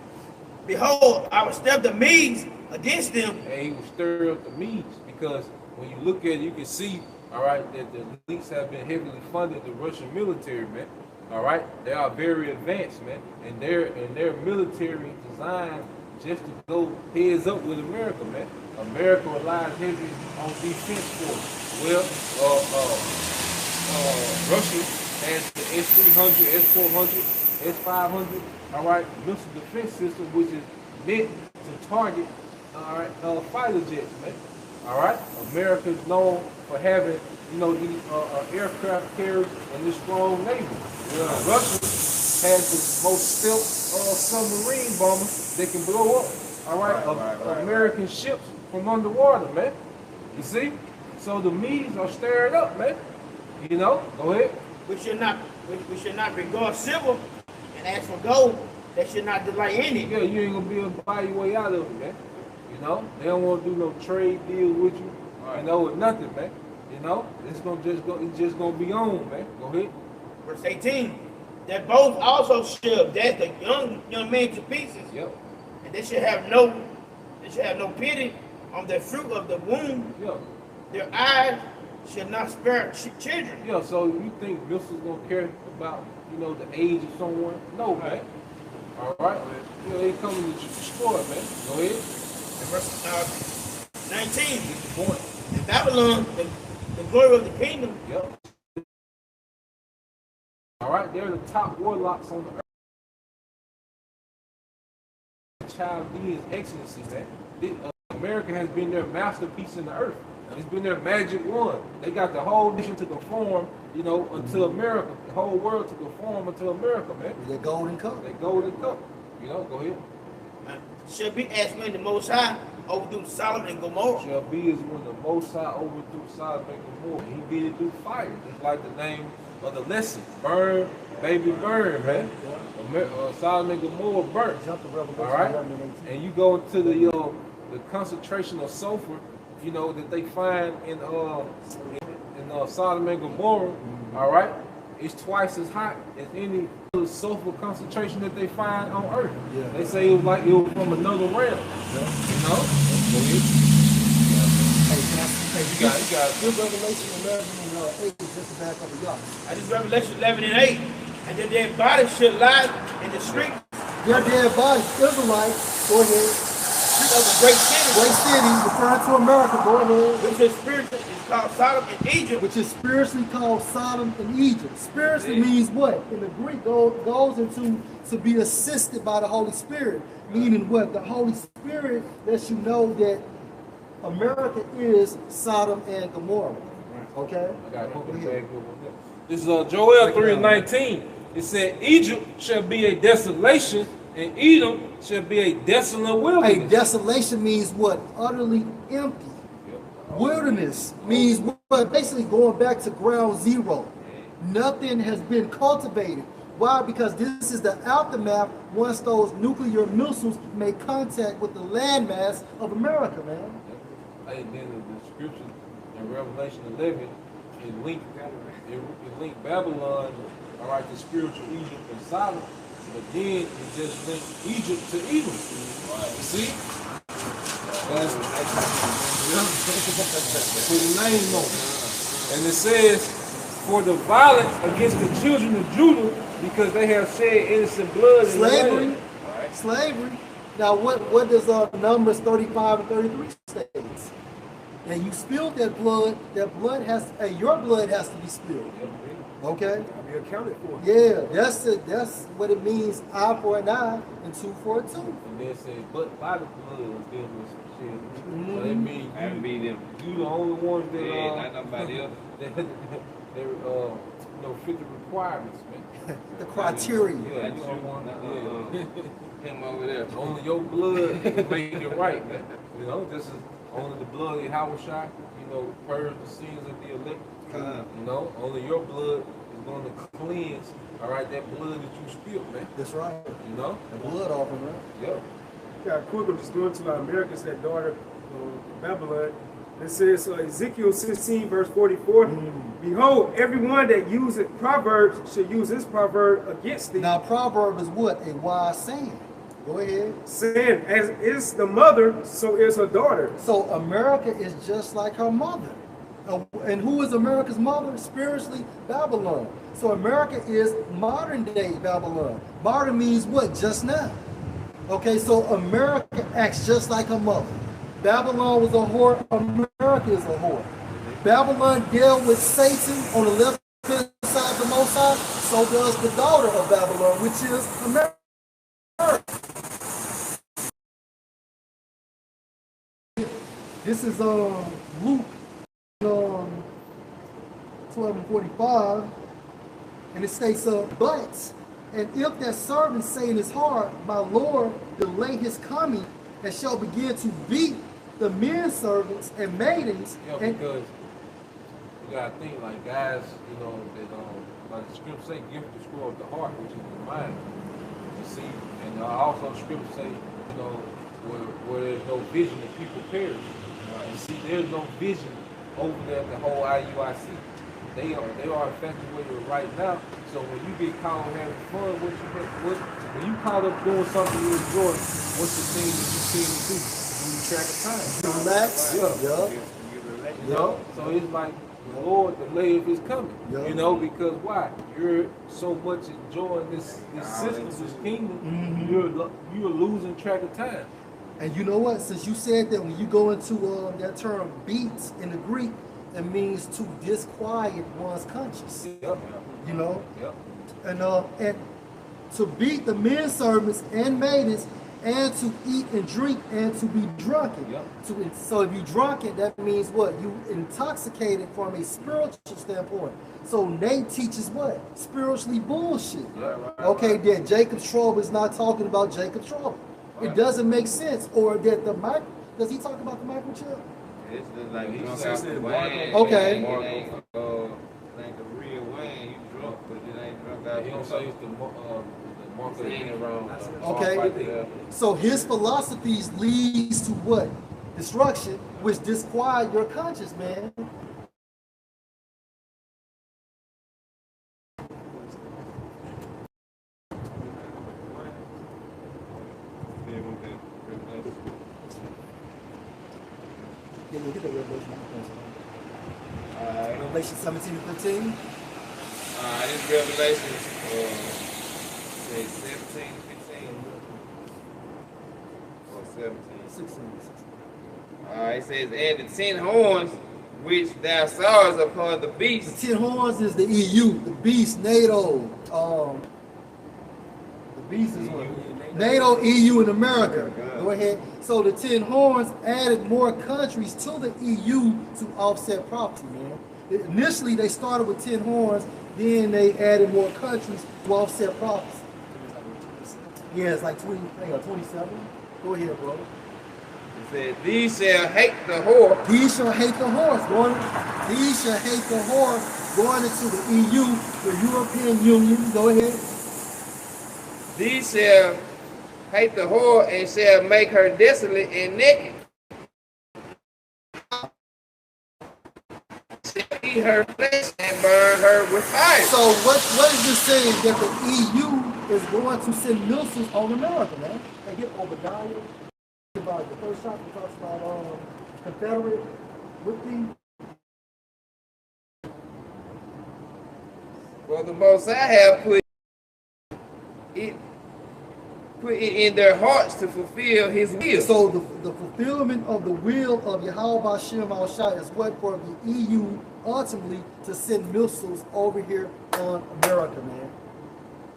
Behold, I will stir the Medes against them. And he will stir up the Medes, because when you look at it, you can see, all right, that the elites have been heavily funded the Russian military, man. All right, they are very advanced, man, and their military design just to go heads up with America, man. America relies heavily on defense force. Well, Russia has the S-300, S-400, S-500, all right, missile defense system, which is meant to target, all right, fighter jets, man. All right, America is known for having, you know, these aircraft carriers and this strong navy. Well, Russia has the most stealth submarine bombers that can blow up, all right, American ships from underwater, man. You see? So the Medes are stirred up, man. You know? Go ahead. We should not regard silver and ask for gold. They should not delay in it. Yeah, you ain't gonna be able to buy your way out of it, man. You know? They don't want to do no trade deal with you. You know, with nothing, man. You know? It's just gonna be on, man. Go ahead. Verse 18. That both also shall dash the young men to pieces. Yep. And they should have no pity on the fruit of the womb. Yep. Their eyes should not spare children. Yeah, so you think missiles gonna care about, you know, the age of someone? No, man. All right. You know, they coming to destroy it, man. Go ahead. And verse 19. In Babylon, the glory of the kingdom. Yep. All right, they're the top warlocks on the earth. Chaldean excellency, man. America has been their masterpiece in the earth. It's been their magic wand. They got the whole nation to conform, you know, unto America. The whole world to conform unto America, man. The golden cup. The golden cup. You know, go ahead. Shall be as when the Most High overthrew Sodom and Gomorrah. Shall be as when the Most High overthrew Sodom and Gomorrah. He did it through fire. Just like the name of the lesson. Burn, baby, burn, man. Sodom and Gomorrah burnt. All right? And you go into the concentration of sulfur, you know, that they find in Sodom and Gomorrah, all right? it's twice as hot as any sulfur concentration that they find on Earth. Yeah. They say it was from another realm. Yeah. You know? You got good Revelation 11 and 8 just to back up the y'all. I just Revelation 11 and 8. And that their bodies should lie in the street Their dead bodies, Israelites, go ahead. of a great city, Great city, referring to America, go ahead. which is spiritual, is called Sodom and Egypt. Which is spiritually called Sodom and Egypt. Spiritually means what? In the Greek, goes into to be assisted by the Holy Spirit. Meaning what? The Holy Spirit lets you know that America is Sodom and Gomorrah. Okay? I got a This is Joel 3:19. It said, Egypt shall be a desolation, and Edom shall be a desolate wilderness. A desolation means what? Utterly empty. Wilderness means what? Basically going back to ground zero. Nothing has been cultivated. Why? Because this is the aftermath once those nuclear missiles make contact with the landmass of America, man. Hey, then the scripture in Revelation 11, it linked Babylon, all right, to spiritual Egypt and Sodom, but then it just linked Egypt to Edom. You see? Put a name on it. And it says, for the violence against the children of Judah, because they have shed innocent blood. Slavery. Slavery. Now, what does Numbers 35 and 33 states? And you spilled that blood your blood has to be spilled. Okay? Be accounted for. Yeah, that's what it means, eye for an eye and tooth for a tooth. And then say, but by the blood of them was shed. So that means you the only ones that not nobody else. that fit the requirements, man. The criteria. Yeah, you don't want Him over there. only your blood can make it right, man. You know, this is only the blood of Hawashai, purge the sins of the elect. Only your blood is going to cleanse, all right, that blood that you spilled, man. That's right. The blood offering, right? Yep. Yeah, quick, I'm just going to America's that daughter of Babylon. It says Ezekiel 16, verse 44. Behold, everyone that useth proverbs should use this proverb against thee. Now, proverb is what? A wise saying. Go ahead. Saying, as is the mother, so is her daughter. So America is just like her mother. And who is America's mother? Spiritually, Babylon. So America is modern day Babylon. Modern means what? Just now. Okay, so America acts just like her mother. Babylon was a whore. America is a whore. Babylon dealt with Satan on the left hand side of the Most High. So does the daughter of Babylon, which is America. This is Luke 12:45, and it states, but, and if that servant say in his heart, my Lord, delay his coming, and shall begin to beat the men servants and maidens. Yeah, because you gotta think like guys, that like the scripture say, give the scroll of the heart, which is the mind. You see, and also the scripture say, where there's no vision, the people perish. You see, there's no vision over there at the whole IUIC. They are infatuated right now. So when you get caught having fun, when you caught up doing something you enjoy, what's the thing that you tend to do? When you track of time. Relax. Yeah. So it's like the Lord, the day of His coming. Yeah. Because why? You're so much enjoying this system, this kingdom. You're losing track of time. And you know what? Since you said that, when you go into that term beats in the Greek, it means to disquiet one's conscience. Yep. Yep. And to beat the men servants and maidens, and to eat and drink, and to be drunken. Yep. So if you drunken, that means what? You intoxicated from a spiritual standpoint. So Nate teaches what? Spiritually bullshit. Yeah, right. Okay, then Jacob's trouble is not talking about Jacob's trouble. It doesn't make sense. Or that does he talk about the microchip? It's just like you don't says have to that okay. It ain't like a real Wayne. You drunk, but it ain't drunk out. He don't say it's the mark of it wrong. Okay. So his philosophies leads to what? Destruction, which disquiet your conscience, man. Yeah, look at the Revelation. Alright. Revelation 17 to 15. This Revelation say 17, 15, or 17. 16. It says, and the 10 horns which thou sawest upon the The beast. 10 horns is the EU, the beast, NATO. The beast is one. NATO, EU, and America. Go ahead. So the 10 horns added more countries to the EU to offset prophecy, man. Initially, they started with 10 horns, then they added more countries to offset prophecy. Yeah, it's like 27. Go ahead, bro. It says, these shall hate the whore. These shall hate the whore. These shall hate the whore going into the EU, the European Union. Go ahead. These shall hate the whore and shall make her desolate and naked. Shall eat her flesh and burn her with fire. So what is this saying? That the EU is going to send missiles on America, man? They get Obadiah. About the first chapter talks about Confederate with the. Well, the Most High have put it in their hearts to fulfill His will. So the fulfillment of the will of Yahweh Shem Al Shai is what for the EU ultimately to send missiles over here on America, man.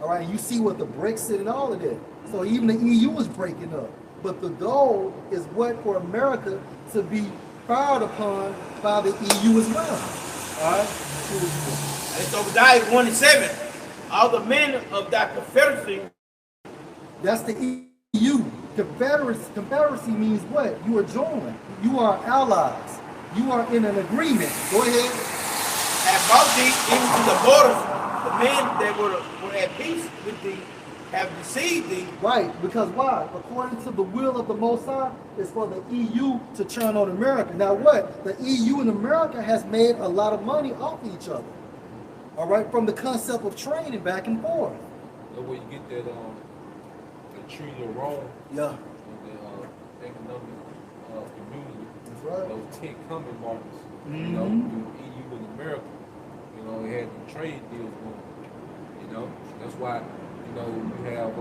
All right, and you see what the Brexit and all of that. So even the EU is breaking up. But the goal is what for America to be fired upon by the EU as well. All right? And it's Obadiah 1:7. All the men of that confederacy. That's the EU. Confederacy means what? You are joined. You are allies. You are in an agreement. Go ahead. Have brought thee even to the borders. The men that were at peace with thee have deceived thee. Right, because why? According to the will of the Most High, is for the EU to turn on America. Now what? The EU and America has made a lot of money off each other. All right, from the concept of trading back and forth. That's where you get that the Treaty of Rome. Yeah. The economic community. That's right. Those 10 common markets. You know, the EU and America. You know, they had the trade deals going. You know, that's why. You know, you have,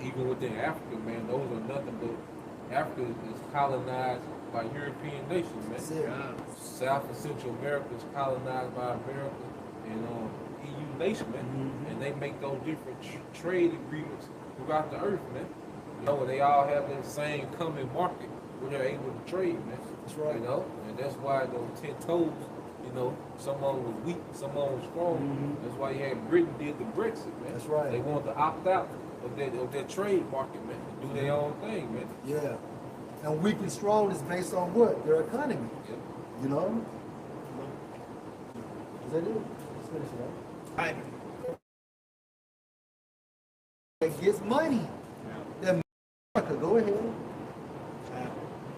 even within Africa, man, those are nothing but, Africa is colonized by European nations, man. South and Central America is colonized by America and EU nations, man. And they make those different trade agreements throughout the earth, man. You know, they all have that same common market where they're able to trade, man. That's right. You know, and that's why those 10 toes, you know, someone was weak, someone was strong. That's why you had Britain did the Brexit, man. That's right. They wanted to opt out of their trade market, man, to do their own thing, man. Yeah. And weak and strong is based on what? Their economy. Yep. You know? Is that it? Let's finish it, right? That gets money. That America, go ahead.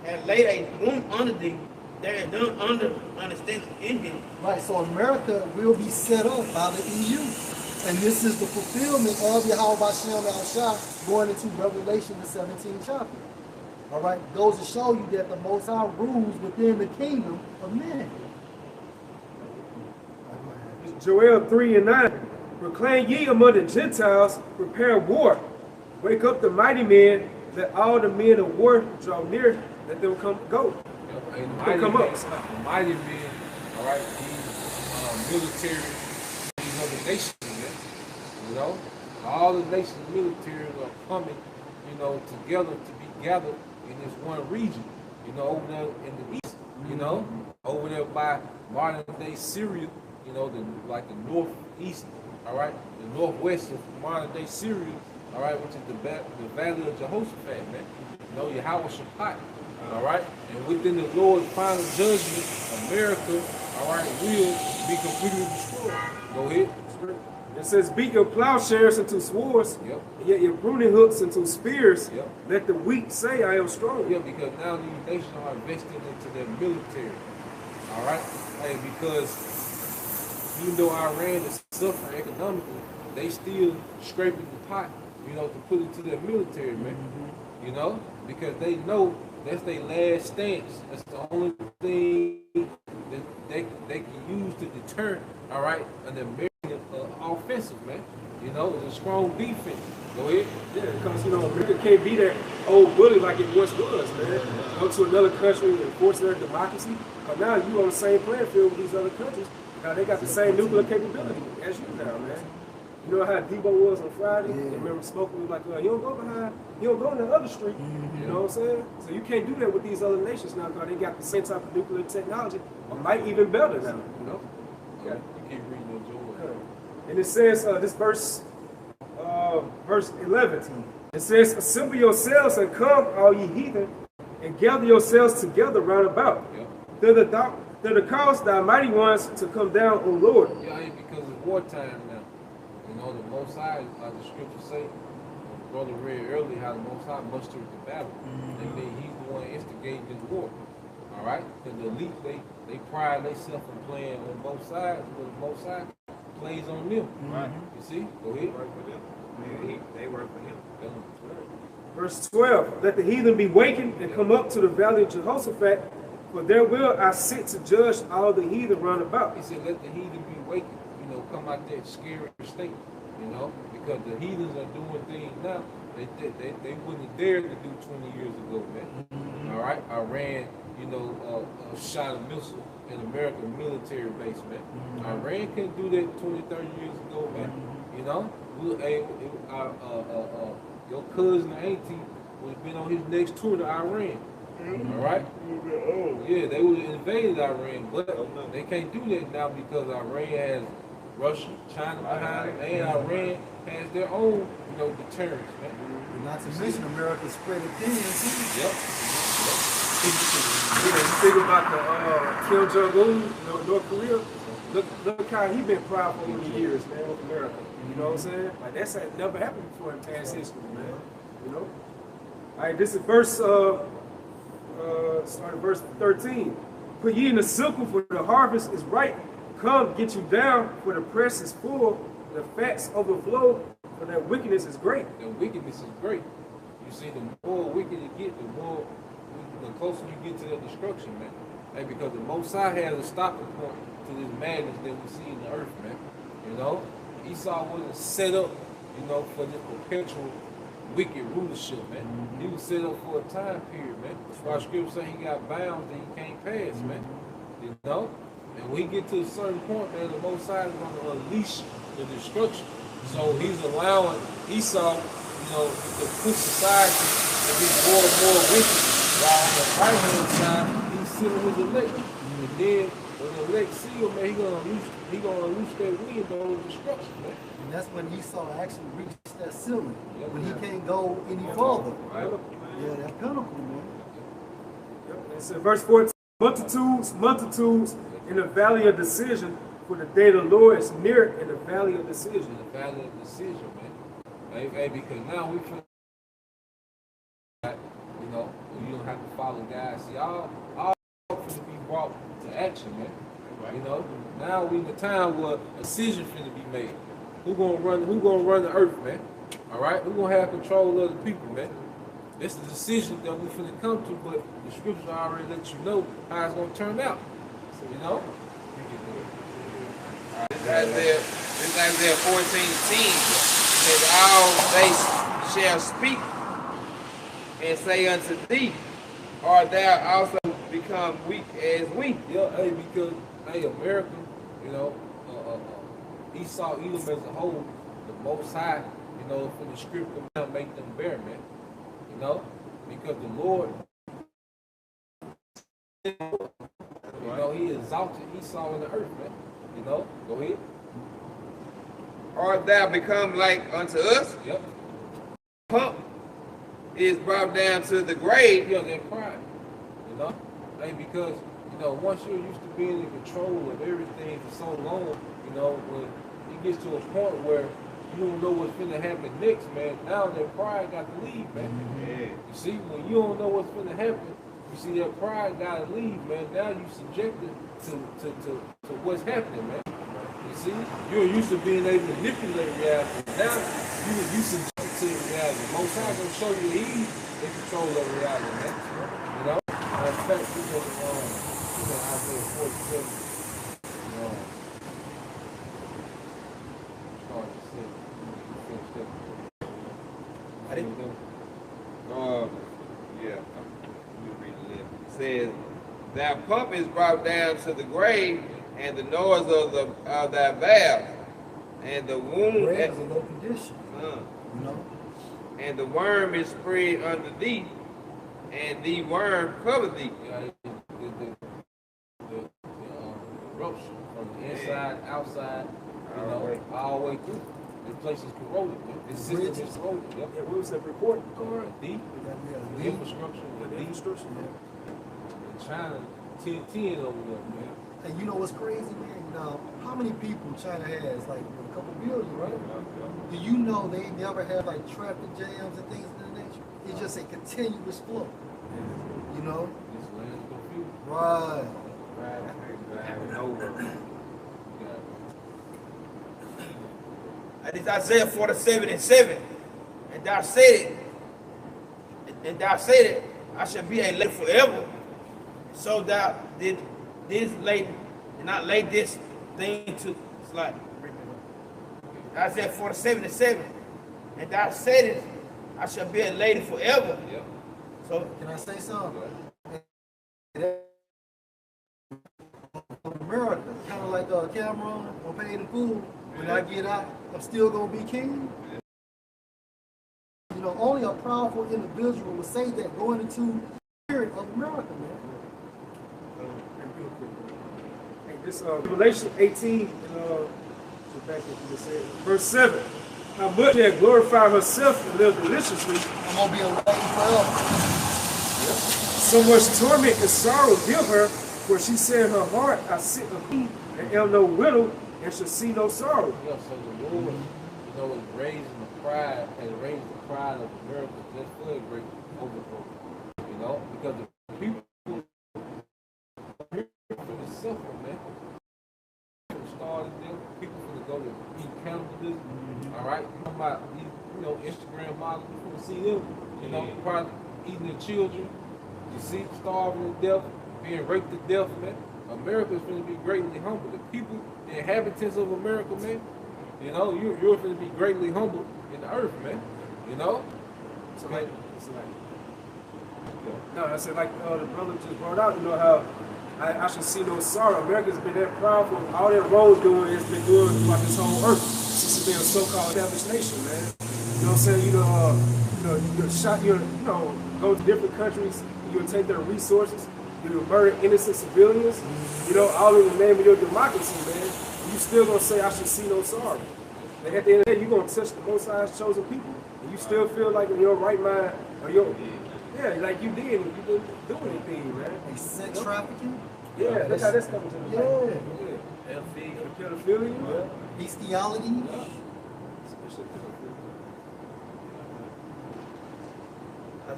And laid a wound under thee. There is none under understanding in him. Right, so America will be set up by the EU. And this is the fulfillment of Yahweh Shem Al Shai going into Revelation, the 17th chapter. All right, goes to show you that the Most High rules within the kingdom of men. Joel 3:9. Proclaim ye among the Gentiles, prepare war. Wake up the mighty men, let all the men of war draw near, let them go. And They come up. the mighty men, all right, these military, these other nations, man. You know, all the nations' militaries are coming, you know, together to be gathered in this one region. You know, over there in the east. You know, over there by modern day Syria. You know, like the northeast. All right, the northwest of modern day Syria. All right, which is the valley of Jehoshaphat, man. You know, Yahweh Shaphat. All right, and within the Lord's final judgment, America, all right, will be completely destroyed. Go ahead. It says, beat your plowshares into swords, Yep. and yet your pruning hooks into spears. Yep. Let the weak say, I am strong. Yeah, because now these nations are investing into their military. All right, hey, because even though Iran is suffering economically, they still scraping the pot, you know, to put into their military, man. You know, because they know That's their last stance. That's the only thing that they can use to deter, all right, an American offensive, man. You know, it's a strong defense. Go ahead. Yeah, because, you know, America can't be that old bully like it once was, man. Go to another country and force their democracy. Because now you on the same playing field with these other countries. Now they got the same nuclear capability as you now, man. You know how Debo was on Friday? Yeah. Remember smoking was like, he don't go on the other street. You know what I'm saying? So you can't do that with these other nations now because they got the same type of nuclear technology, or might even better now, you know? Okay. You can't read no joy. And it says, this verse 11, it says, assemble yourselves and come, all ye heathen, and gather yourselves together round about. Yeah. To cause thy mighty ones to come down, O Lord. Yeah, because it's wartime now. You know, the Most High, like the scriptures say, brother read earlier how the Most High mustered the battle. And then he's the one instigating this war. All right? Because the elite, they pride themselves in playing on both sides, but the Most High plays on them. Right. You see? Go ahead. Work for them. They work for him. Verse 12, let the heathen be wakened and come up to the valley of Jehoshaphat, for there will I sit to judge all the heathen round about. He said, let the heathen be wakened. You know, come out that scary state. You know, because the heathens are doing things now they wouldn't dare to do 20 years ago, man. All right? Iran, you know, shot a missile in American military base, man. Iran couldn't do that 20, 30 years ago, man. You know? Your cousin or auntie would have been on his next tour to Iran. All right? Yeah, they would have invaded Iran, but they can't do that now because Iran has Russia, China behind them, and Iran has their own, you know, deterrence, man. Not to mention America spread it thin, too. Yep. You think about the Kim Jong-un, you know, North Korea. Look how he been proud for over the years, man, with America. You know what I'm saying? Like that's never happened before in past history, man. You know. All right, this is verse. Start at verse 13. Put ye in the sickle, for the harvest is ripe. Come, get you down, for the press is full. The fats overflow, for that wickedness is great. The wickedness is great. You see, the more wicked you get, the closer you get to that destruction, man. And because the Most High has a stopping point to this madness that we see in the earth, man. You know, Esau wasn't set up, you know, for this perpetual wicked rulership, man. He was set up for a time period, man. That's why scripture say he got bounds that he can't pass, man. You know? And when he get to a certain point, man, the Most High is going to unleash the destruction. So he's allowing Esau, you know, to push society to be more and more wicked. While on the right hand side, he's sealing his elect. And then when the elect seal, man, he gonna unleash that wind on destruction, man. And that's when Esau actually reached that ceiling. When he can't go any further. Yeah, that pinnacle, man. It's in verse 14. Multitudes in the valley of decision, for the day of the Lord is near in the valley of decision. In the valley of decision, man. Hey, because now we feel like, you know, you don't have to follow guys. See, all finna be brought to action, man. You know, now we in a time where a decision finna be made. Who gonna run the earth, man? All right, who gonna have control of the people, man? That's the decision that we finna come to, but the scriptures already let you know how it's gonna turn out. So, you know. This Isaiah 14:10 says, all they shall speak and say unto thee, art thou also become weak as we? Yeah, hey, because America, you know, Esau, Edom as a whole, the Most High, you know, for the script come down, make them bear, man. You know, because the Lord, you know, he exalted Esau in the earth, man. You know, go ahead. Art thou become like unto us? Yep. Pump is brought down to the grave. Yeah, that pride. You know, hey, because, you know, once you're used to being in control of everything for so long, you know, when it gets to a point where you don't know what's finna happen next, man, now that pride got to leave, man. Yeah. You see, when you don't know what's finna happen, you see that pride got to leave, man. Now you subjected to what's happening, man. You see, you're used to being able to manipulate reality. Now you subjected to reality. Most times gonna show you he's in control of reality, man. You back to Isaiah 47. Yeah. Let me read it. It says, "Thy pump is brought down to the grave, and the noise of thy valve, and the wound Bread is a low condition. You know? and the worm is spread under thee, and the worm cover thee." Yeah, the eruption from the inside, outside, all the way through. The place is corroded. The system is corroded. Yep. Yeah, what was that report? The infrastructure. The infrastructure. In China, 10 over there, man. And you know what's crazy, man? Now, how many people China has? Like a couple billion, right? Do you know they never have like traffic jams and things of that nature? It's just a continuous flow. You know? This land is confused. Right. That is Isaiah 47:7. And thou said it, I shall be a lady forever. So thou did this lady, did not lay this thing to slide. Isaiah 47:7. And thou said it, I shall be a lady forever. Yep. So can I say something? America, kind of like Cameron on Paid in Full. When I get out, I'm still gonna be king. You know, only a powerful individual would say that going into the spirit of America, man. Hey, this Revelation 18, verse 7. How much she had glorified herself and lived deliciously. I'm gonna be a lady forever. So much torment and sorrow give her, for she said in her heart, I sit of me and am no widow, and shall see no sorrow. Yeah, so the Lord, is raising the pride, has raised the pride of America just for a great overthrow. Because the people are here for the suffer, man. People started them, people for to go to eat cannibalism. All right, talking about these, Instagram models, people to see them, probably eating their children. You see, starving to death, being raped to death, man. America is going to be greatly humbled. The people, the inhabitants of America, man, you're going to be greatly humbled in the earth, man. So no, I said like the brother just brought out, how I should see no sorrow. America's been that proud for all that road doing has been doing throughout this whole earth since it's been a so-called established nation, man. You know what I'm saying? Go to different countries, you'll take their resources. You murder innocent civilians, all in the name of your democracy, man. You still gonna say I should see no sorrow. And at the end of the day, you're gonna touch the Most High's chosen people. And you still feel like in your right mind, or like you did, and you didn't do anything, man. Like sex trafficking? Yeah, that's how that's coming to the Pedophilia? Bestiality?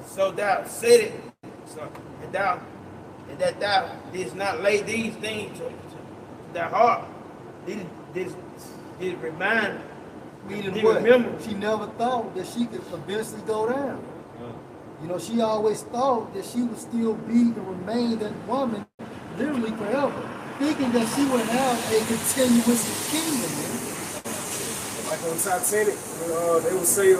So thou said it, and that thou didst not lay these things to thy heart. This remind Meaning what? Remember, she never thought that she could eventually go down. She always thought that she would still be and remain that woman literally forever, thinking that she would have a continuous kingdom. Like on Titanic, they would say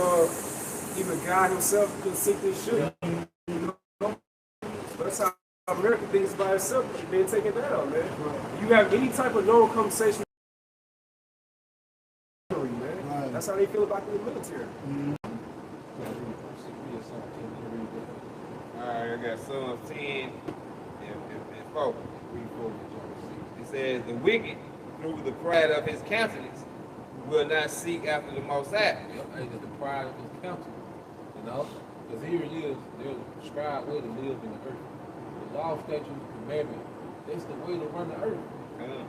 even God himself couldn't sink this ship. That's how America thinks by itself, being taken down, man. You have any type of normal conversation, man. That's how they feel about the military. Alright, I got Psalms 10 and 4. It says, "The wicked, through the pride of his countenance, will not seek after the Most High." It's the pride of his countenance, because here it is, there's a prescribed way to live in the earth. The law, statutes, commandment, that's the way to run the earth.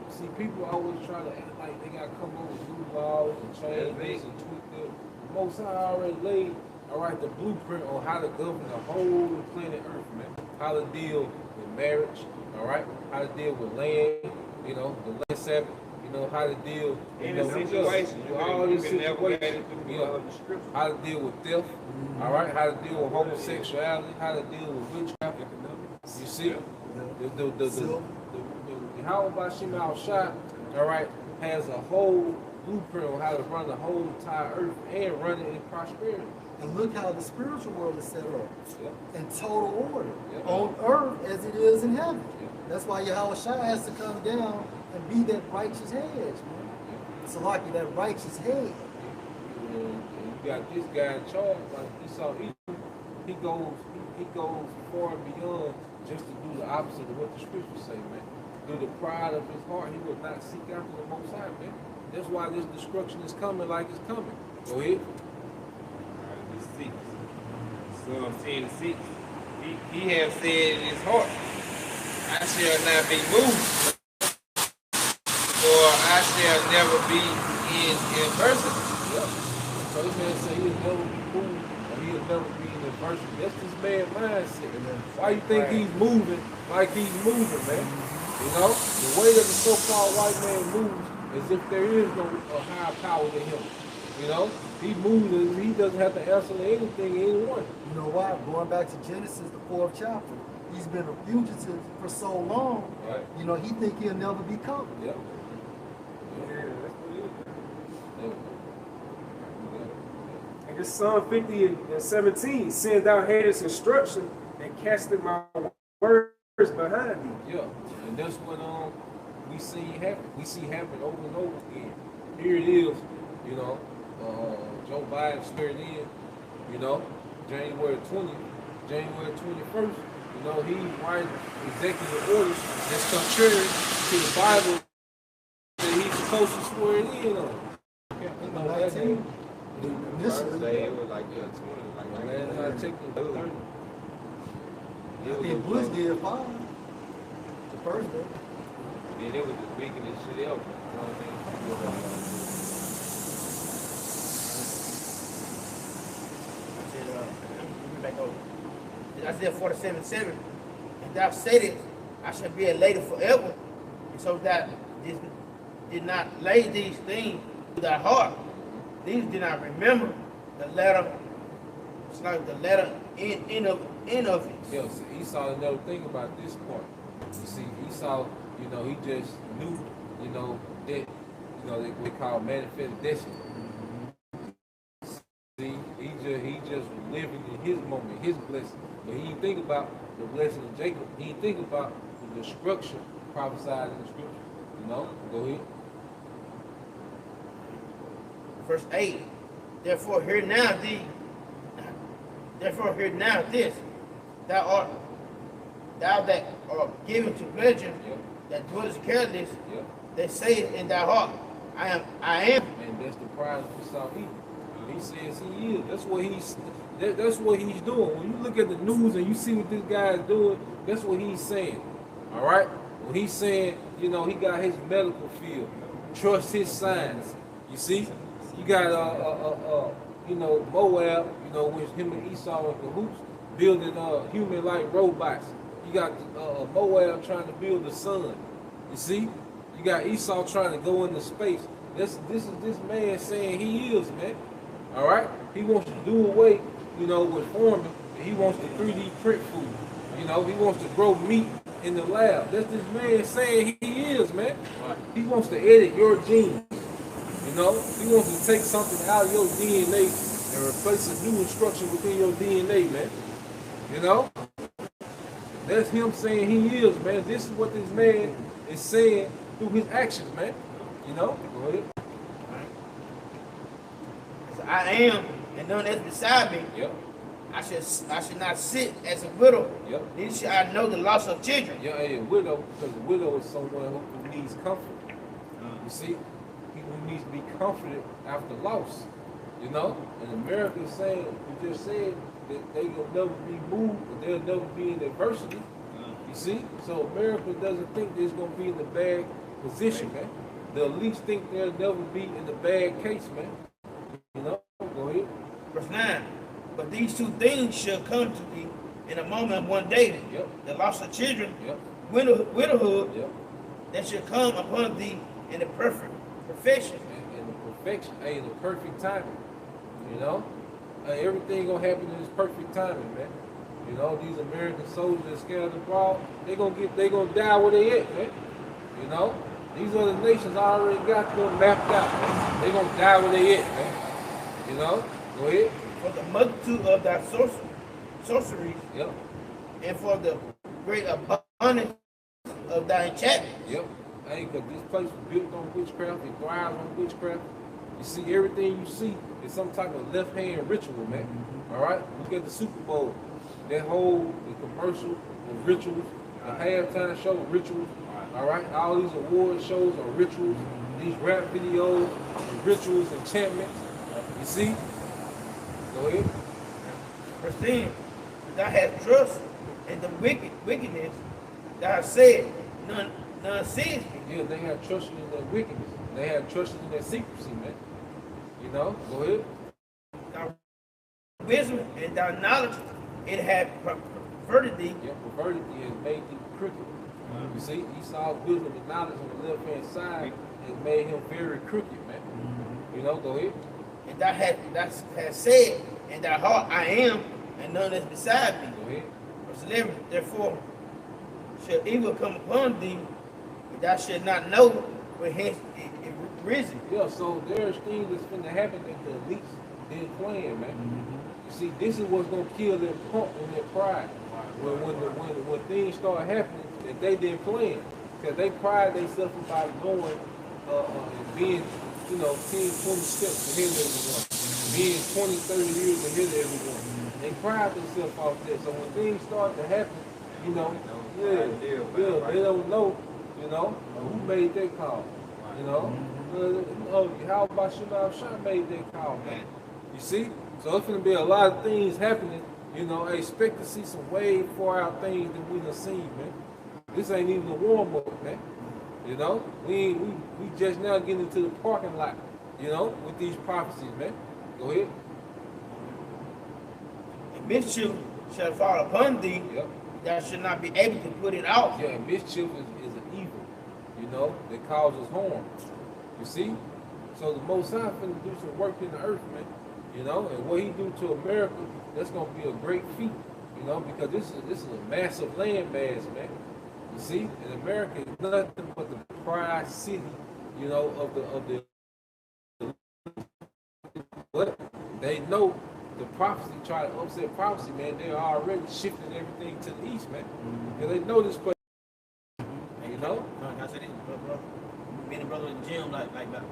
See, people always try to act like they got to come up with new laws and change this and tweak this. The Most High already laid, the blueprint on how to govern the whole planet Earth, man. How to deal with marriage, how to deal with land, the land Sabbath, how to deal in a situation, all these situations, how to deal with theft, how to deal with homosexuality, how to deal with witchcraft. You see, the how about Shema Al-Shai, all right, has a whole blueprint on how to run the whole entire earth and run it in prosperity. And look how the spiritual world is set up in total order Yeah. on earth as it is in heaven. Yeah. That's why Yahweh Shai has to come down and be that righteous hedge, man. So like that righteous head. And you got this guy in charge, like Esau Edom, he goes far and beyond just to do the opposite of what the scriptures say, man. Through the pride of his heart, he will not seek after the Most High, man. That's why this destruction is coming like it's coming. Go ahead. Psalm 10:6. He has said in his heart, I shall not be moved, for I shall never be in adversity. Yeah. So this man said he'll never be moved, or he'll never be in adversity. That's this man's mindset. Why you think he's moving like he's moving, man? You know, the way that the so-called white man moves as if there is no higher power than him. You know, he moves and he doesn't have to answer to anything, anyone. You know why? Going back to Genesis, the 4th chapter, he's been a fugitive for so long. Right. You know, he think he'll never be caught. Yeah. That's what it is. I guess Psalm 50 and 17, send out haters instruction and casting my words behind me. Yeah. And that's what we see happen. We see happen over and over again. Here it is, you know. Joe Biden swearing in, you know, January 20th, January 21st, you know, he writing executive orders that's contrary to the Bible that he's supposed to swear it in on. You know, that day, It was like 20, like last I checked it was 30. I think Bush did 5. The first day. Man, it was the wickedest shit ever. You know what I mean? Isaiah 47:7, and thou saidest, I shall be a lady forever, and so that did not lay these things to thy heart. These did not remember the letter. It's like the letter end of it. Yeah, so Esau never think about this part. You see, Esau, you know, he just knew, you know, that, you know, they call manifest destiny. See, he just was living in his moment, his blessing. But he didn't think about the blessing of Jacob. He didn't think about the destruction prophesied in the scripture. You know? Go ahead. Verse 8. Therefore hear now this, thou that art given to pleasure, that dwellest careless, that sayeth in thy heart, I am. And that's the pride of Esau Edom. He says he is. That's what he's doing. When you look at the news and you see what this guy is doing, that's what he's saying. All right? When he's saying, you know, he got his medical field, trust his signs. You see? You got you know, Moab, you know, with him and Esau in cahoots, building human-like robots. You got Moab trying to build the sun. You see? You got Esau trying to go into space. This is this man saying he is, man. All right? He wants to do away, you know, with farming. He wants to 3D print food. You know, he wants to grow meat in the lab. That's this man saying he is, man. He wants to edit your genes. You know, he wants to take something out of your DNA and replace a new instruction within your DNA, man. You know? That's him saying he is, man. This is what this man is saying through his actions, man. You know? Go ahead. I am, and none else beside me. Yep. I should not sit as a widow. Yep. Neither should I know the loss of children. Yeah, a widow, because a widow is someone who needs comfort. You see? People who needs to be comforted after loss. You know? And America is saying, you just said that they will never be moved, and they'll never be in adversity. You see? So America doesn't think they're going to be in a bad position, man. They'll at least think they'll never be in a bad case, man. You know? Go ahead. Verse 9. But these two things shall come to thee in a moment one day. Yep. The loss of children, Yep. widowhood, Yep. that shall come upon thee in the perfection. And the perfection, in the perfect timing. You know? Everything gonna happen in its perfect timing, man. You know, these American soldiers that scattered abroad, they gonna die where they at, man. You know, these other nations already got them mapped out, man. They gonna die where they at, man. You know, go ahead. For the multitude of thy sorceries, Yep. and for the great abundance of thy enchantments. Yep. Hey, because this place was built on witchcraft, it thrives on witchcraft. You see, everything you see is some type of left-hand ritual, man. All right? Look at the Super Bowl. That whole the commercial, the rituals, the halftime show, rituals. All right? All these award shows are rituals. These rap videos, rituals, enchantments. You see? Go ahead. Verse 10, thou hast trust in the wickedness, thou hast said, none sees me. Yeah, they have trusted in their wickedness. They have trusted in their secrecy, man. You know? Go ahead. Thy wisdom and thy knowledge, it had perverted thee. Yeah, perverted thee and made thee crooked. You see, Esau's wisdom and knowledge on the left-hand side has made him very crooked, man. You know, go ahead. And thou hast said in thy heart, I am, and none is beside me. Go ahead. Verse 11, therefore shall evil come upon thee, and thou shalt not know where hence it risen. Yeah, so there's things that's going to happen that the elites didn't plan, man. You see, this is what's going to kill their pump and their pride. When things start happening that they didn't plan. Because they pride themselves about going and being, 10, 20 steps ahead of everyone. Being 20, 30 years ahead of everyone. They pride themselves off that. So when things start to happen, they don't know, who made that call. How about Shah made that call, man? You see? So it's going to be a lot of things happening. I expect to see some way far out things that we done seen, man. This ain't even a warm up, man. We just now getting into the parking lot, with these prophecies, man. Go ahead. And mischief shall fall upon thee, thou shalt not be able to put it off. Yeah, mischief is an evil, that causes harm. You see? So the Most High finna do some work in the earth, man. And what he do to America, that's gonna be a great feat, because this is a massive land mass, man. You see, and America is nothing but the pride city, of the but they know the prophecy try to upset prophecy, man. They're already shifting everything to the east, man. Because they know this place, I said this, bro. Me and the brother in the gym like about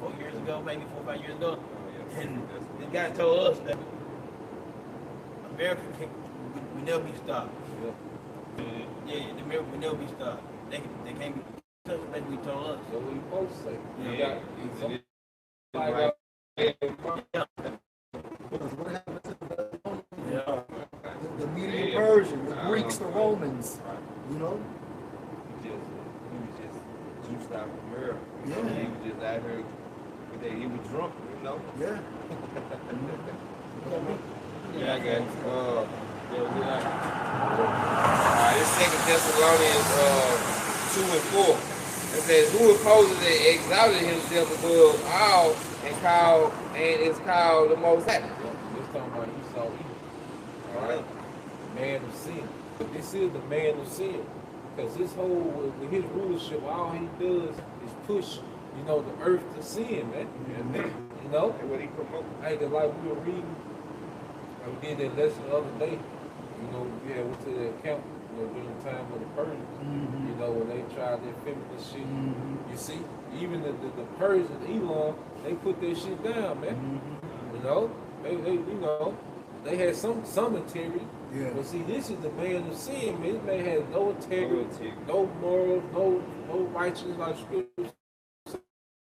4 years ago, maybe 4 or 5 years ago. And this guy told us that America will never be stopped. Yeah, the America will never be stopped. They can't be touched like we told us. So what you supposed to say? The Media Persian, the Greeks, the Romans, He was just juiced out from America. Yeah. He was just out here. He was drunk, Yeah. Yeah, I got it. This 2 Thessalonians 2 and 4. It says, who opposes and exalted himself above all and is called the Most High. It's talking about Esau evil. All right? Man of sin. This is the man of sin. Because his with his rulership, all he does is push, the earth to sin, man. And what he promotes. Hey, like we were reading, we did that lesson the other day. We went to the account, during the time of the Persians. When they tried their feminist shit. You see, even the Persians, Elon, they put their shit down, man. They had some integrity. Yeah. But see, this is the man of sin, man. This man has no integrity, no morals, no righteousness, like scripture.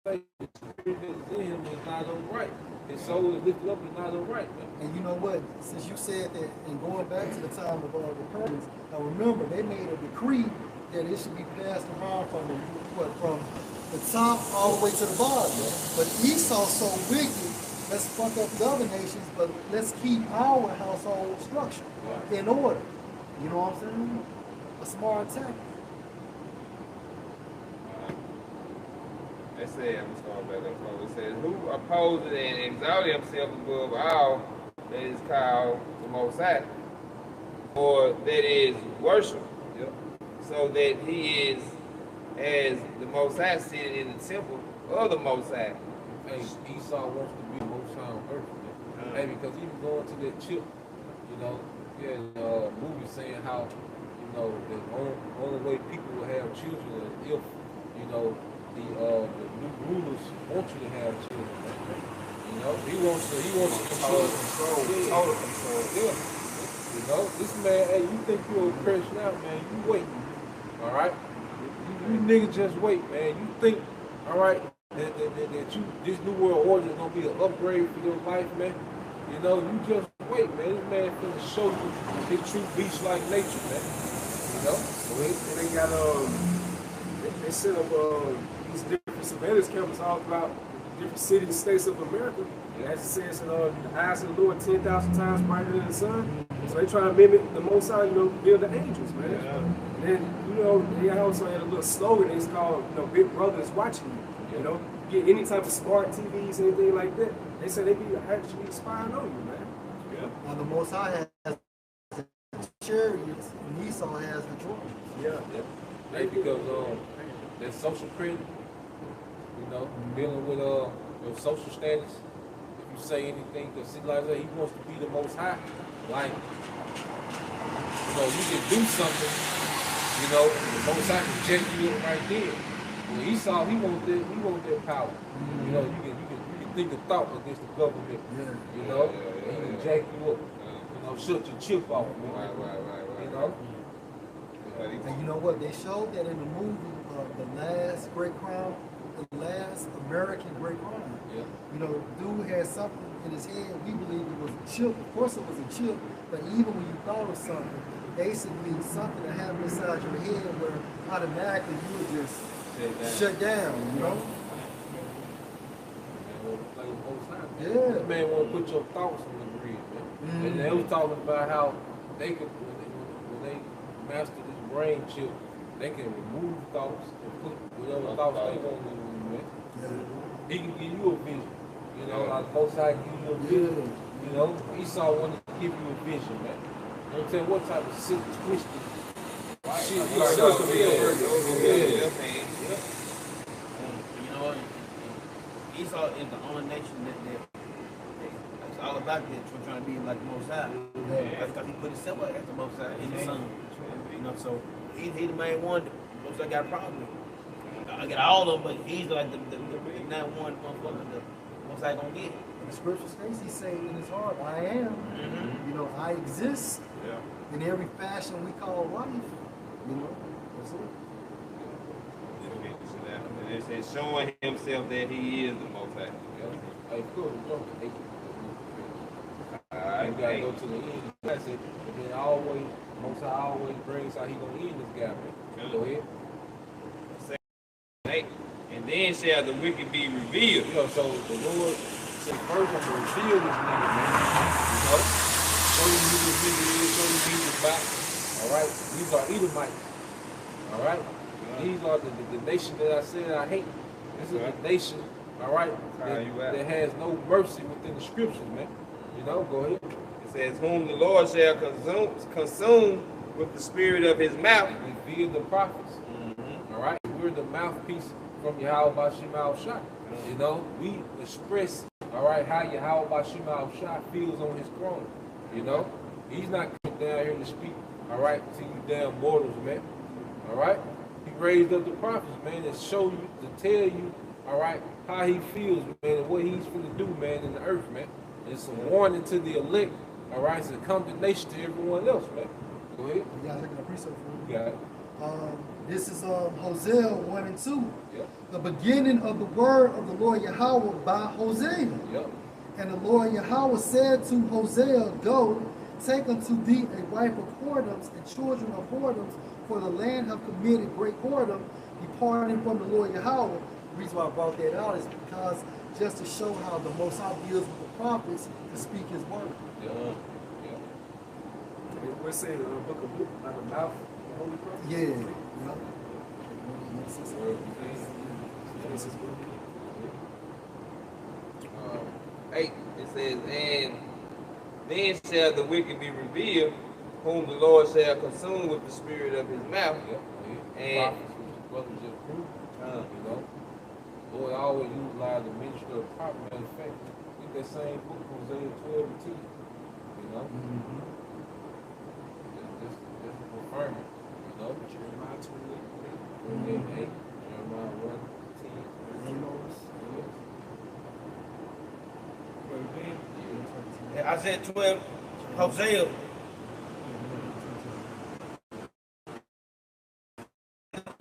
The spirit that is in him is not upright. His soul is lifted up and not upright, man. And you know what? Since you said that, and going back to the time of the Persians, now remember they made a decree that it should be passed around from the top all the way to the bottom. But Esau's so wicked, let's fuck up the other nations, but let's keep our household structure in order. You know what I'm saying? A smart tactic. It says, I'm going back up. It says, who opposes and exalted himself above all that is called the Most High, or that is worship, Yep. so that he is as the Most High seated in the temple of the Most High. Hey, Esau wants to be the most high on earth, man. Hey, because even going to that chip, you know, yeah, movie saying how, you know, the only way people will have children is if, you know, the new rulers want you to have children, man. You know, he wants to control. Yeah. You know, this man, hey, you think you're oppressed now, man, you wait. All right? You niggas just wait, man. You think, all right, that you, this new world order is going to be an upgrade for your life, man. You know, you just wait, man. This man finna show you his true beast-like nature, man. You know? And they got, they set up these different surveillance cameras all throughout different cities and states of America. And as it says, the eyes of the Lord 10,000 times brighter than the sun. So they try to mimic the Most High, you know, build the angels, man. Yeah. And then, you know, they also had a little slogan. It's called, you know, Big Brother is watching you. You know, get any type of smart TVs, anything like that. They say they be actually spying on you, man. Yeah. Now the Most High has the chariots, and Esau has the drones. Yeah. Hey, because that social credit, you know, dealing with your social status, if you say anything, because see, like that, he wants to be the Most High. Like, you know, you can do something, you know, the Most High can check you up right there. Well, Esau, he want that power. You know, you can think a thought against the government. You know, and he can jack you up. You know, shut your chip off. Man. Right. You know. And you know what? They showed that in the movie, The Last Great Crime, The Last American Great Crime. Yeah. You know, dude had something in his head. We believe it was a chip. Of course, it was a chip. But even when you thought of something, basically something that happened inside your head where automatically you would just shut down. You know. Yeah. This man want to put your thoughts on the grid, man. And they was talking about how they could, when they master this brain chip, they can remove thoughts and put whatever thoughts they want to do, man. He can give you a vision. You know, like Most High give you a vision. You know, Esau wanted to give you a vision, man. You know what I'm saying? What type of sick, twisted shit You know what? Esau is the only nation that it's all about that trying to be like the Most High. Because he put himself as the Most High in his son. You know, so he the main one that Most High got a problem with. I got all of them, but he's like the not one motherfucker the Most High gonna get. The scripture states he said in his heart, I am. You know, I exist in every fashion we call life. You know, that's it. It's showing himself that he is the Most High. Hey, cool. You gotta go to the end. That's it. And then always, Most High always brings how he gonna end this guy, man. Go ahead. And then shall the wicked be revealed. You know, so the Lord said, first I'm gonna reveal this nigga, man. You know? Show you who this nigga is, show you who this back. Alright? These are Edomites. Alright? These are the nation that I said I hate. This is the nation, alright, that has no mercy within the scriptures, man. You know, go ahead. It says, whom the Lord shall consume with the spirit of his mouth. Reveal the prophets. Alright? We're the mouthpiece from Yahweh Bashim al-Shah. You know, we express, alright, how Yahweh Bashim al-Shah feels on his throne. You know? He's not coming down here to speak, alright, to you damn mortals, man. Alright? He raised up the prophets, man, to show you, to tell you, all right, how he feels, man, and what he's finna do, man, in the earth, man. And it's a warning to the elect, all right, it's a condemnation to everyone else, man. Go ahead. You guys looking at precept for You got it. This is Hosea 1 and 2. Yep. The beginning of the word of the Lord Yahweh by Hosea. Yep. And the Lord Yahweh said to Hosea, go, take unto thee a wife of whoredoms and children of whoredoms, for the land have committed great whoredom, departing from the Lord Yahweh. The reason why I brought that out is because just to show how the Most High deals with the prophets to speak his word. We're saying in the book of Luke, by the mouth of the Holy Prophet. Yeah. 8, it says, and then shall the wicked be revealed, whom the Lord shall consume with the spirit of his mouth. And brothers just prove, you know. Lord always utilize the ministry of prophet. Matter of fact, in that same book, Hosea 12 and 10, you know. Just confirm it, you know. Jeremiah 28, Jeremiah 1, 10. Isaiah 12, Hosea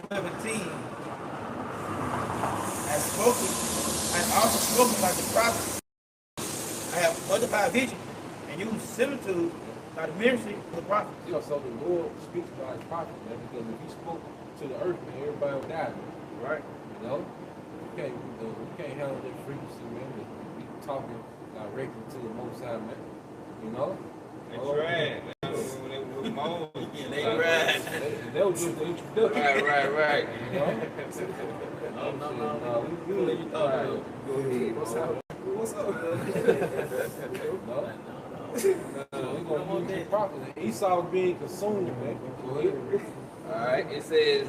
17 has spoken, and also spoken by the prophet. I have multiplied vision and used similitude by the ministry of the prophet. You know, so the Lord speaks by his prophet, man, because if he spoke to the earth, man, everybody would die, man. right. You know? We can't handle that frequency, man. We talking directly to the Most High, man. You know? That's right. They right. That was just the introduction. Right. You know? No. We let you talk. Go ahead. What's up? No. We gonna use the prophets. Esau being consumed, man. Go ahead. All right. It says,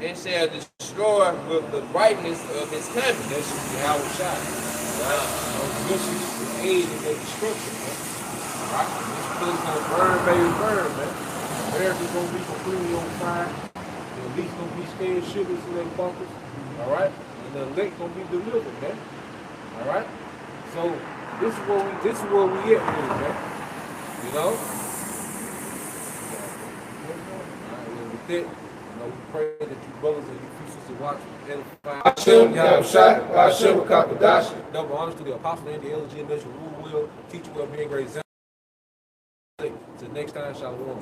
it shall destroy with the brightness of his coming. That should be our shot. This is the aid in their destruction, man. Right? This place gonna burn, baby, burn, man. America's gonna be completely on fire. The elite's gonna be scared shitless in their bunkers. All right? And the elect gonna be delivered, man. All right? So this is where we at with it, man. You know? All right, well, with that, we pray that you brothers and you sisters to watch edify. Double honors to the apostle and the elder and Bishop Rule will teach you well, being great example. Till next time, shalom.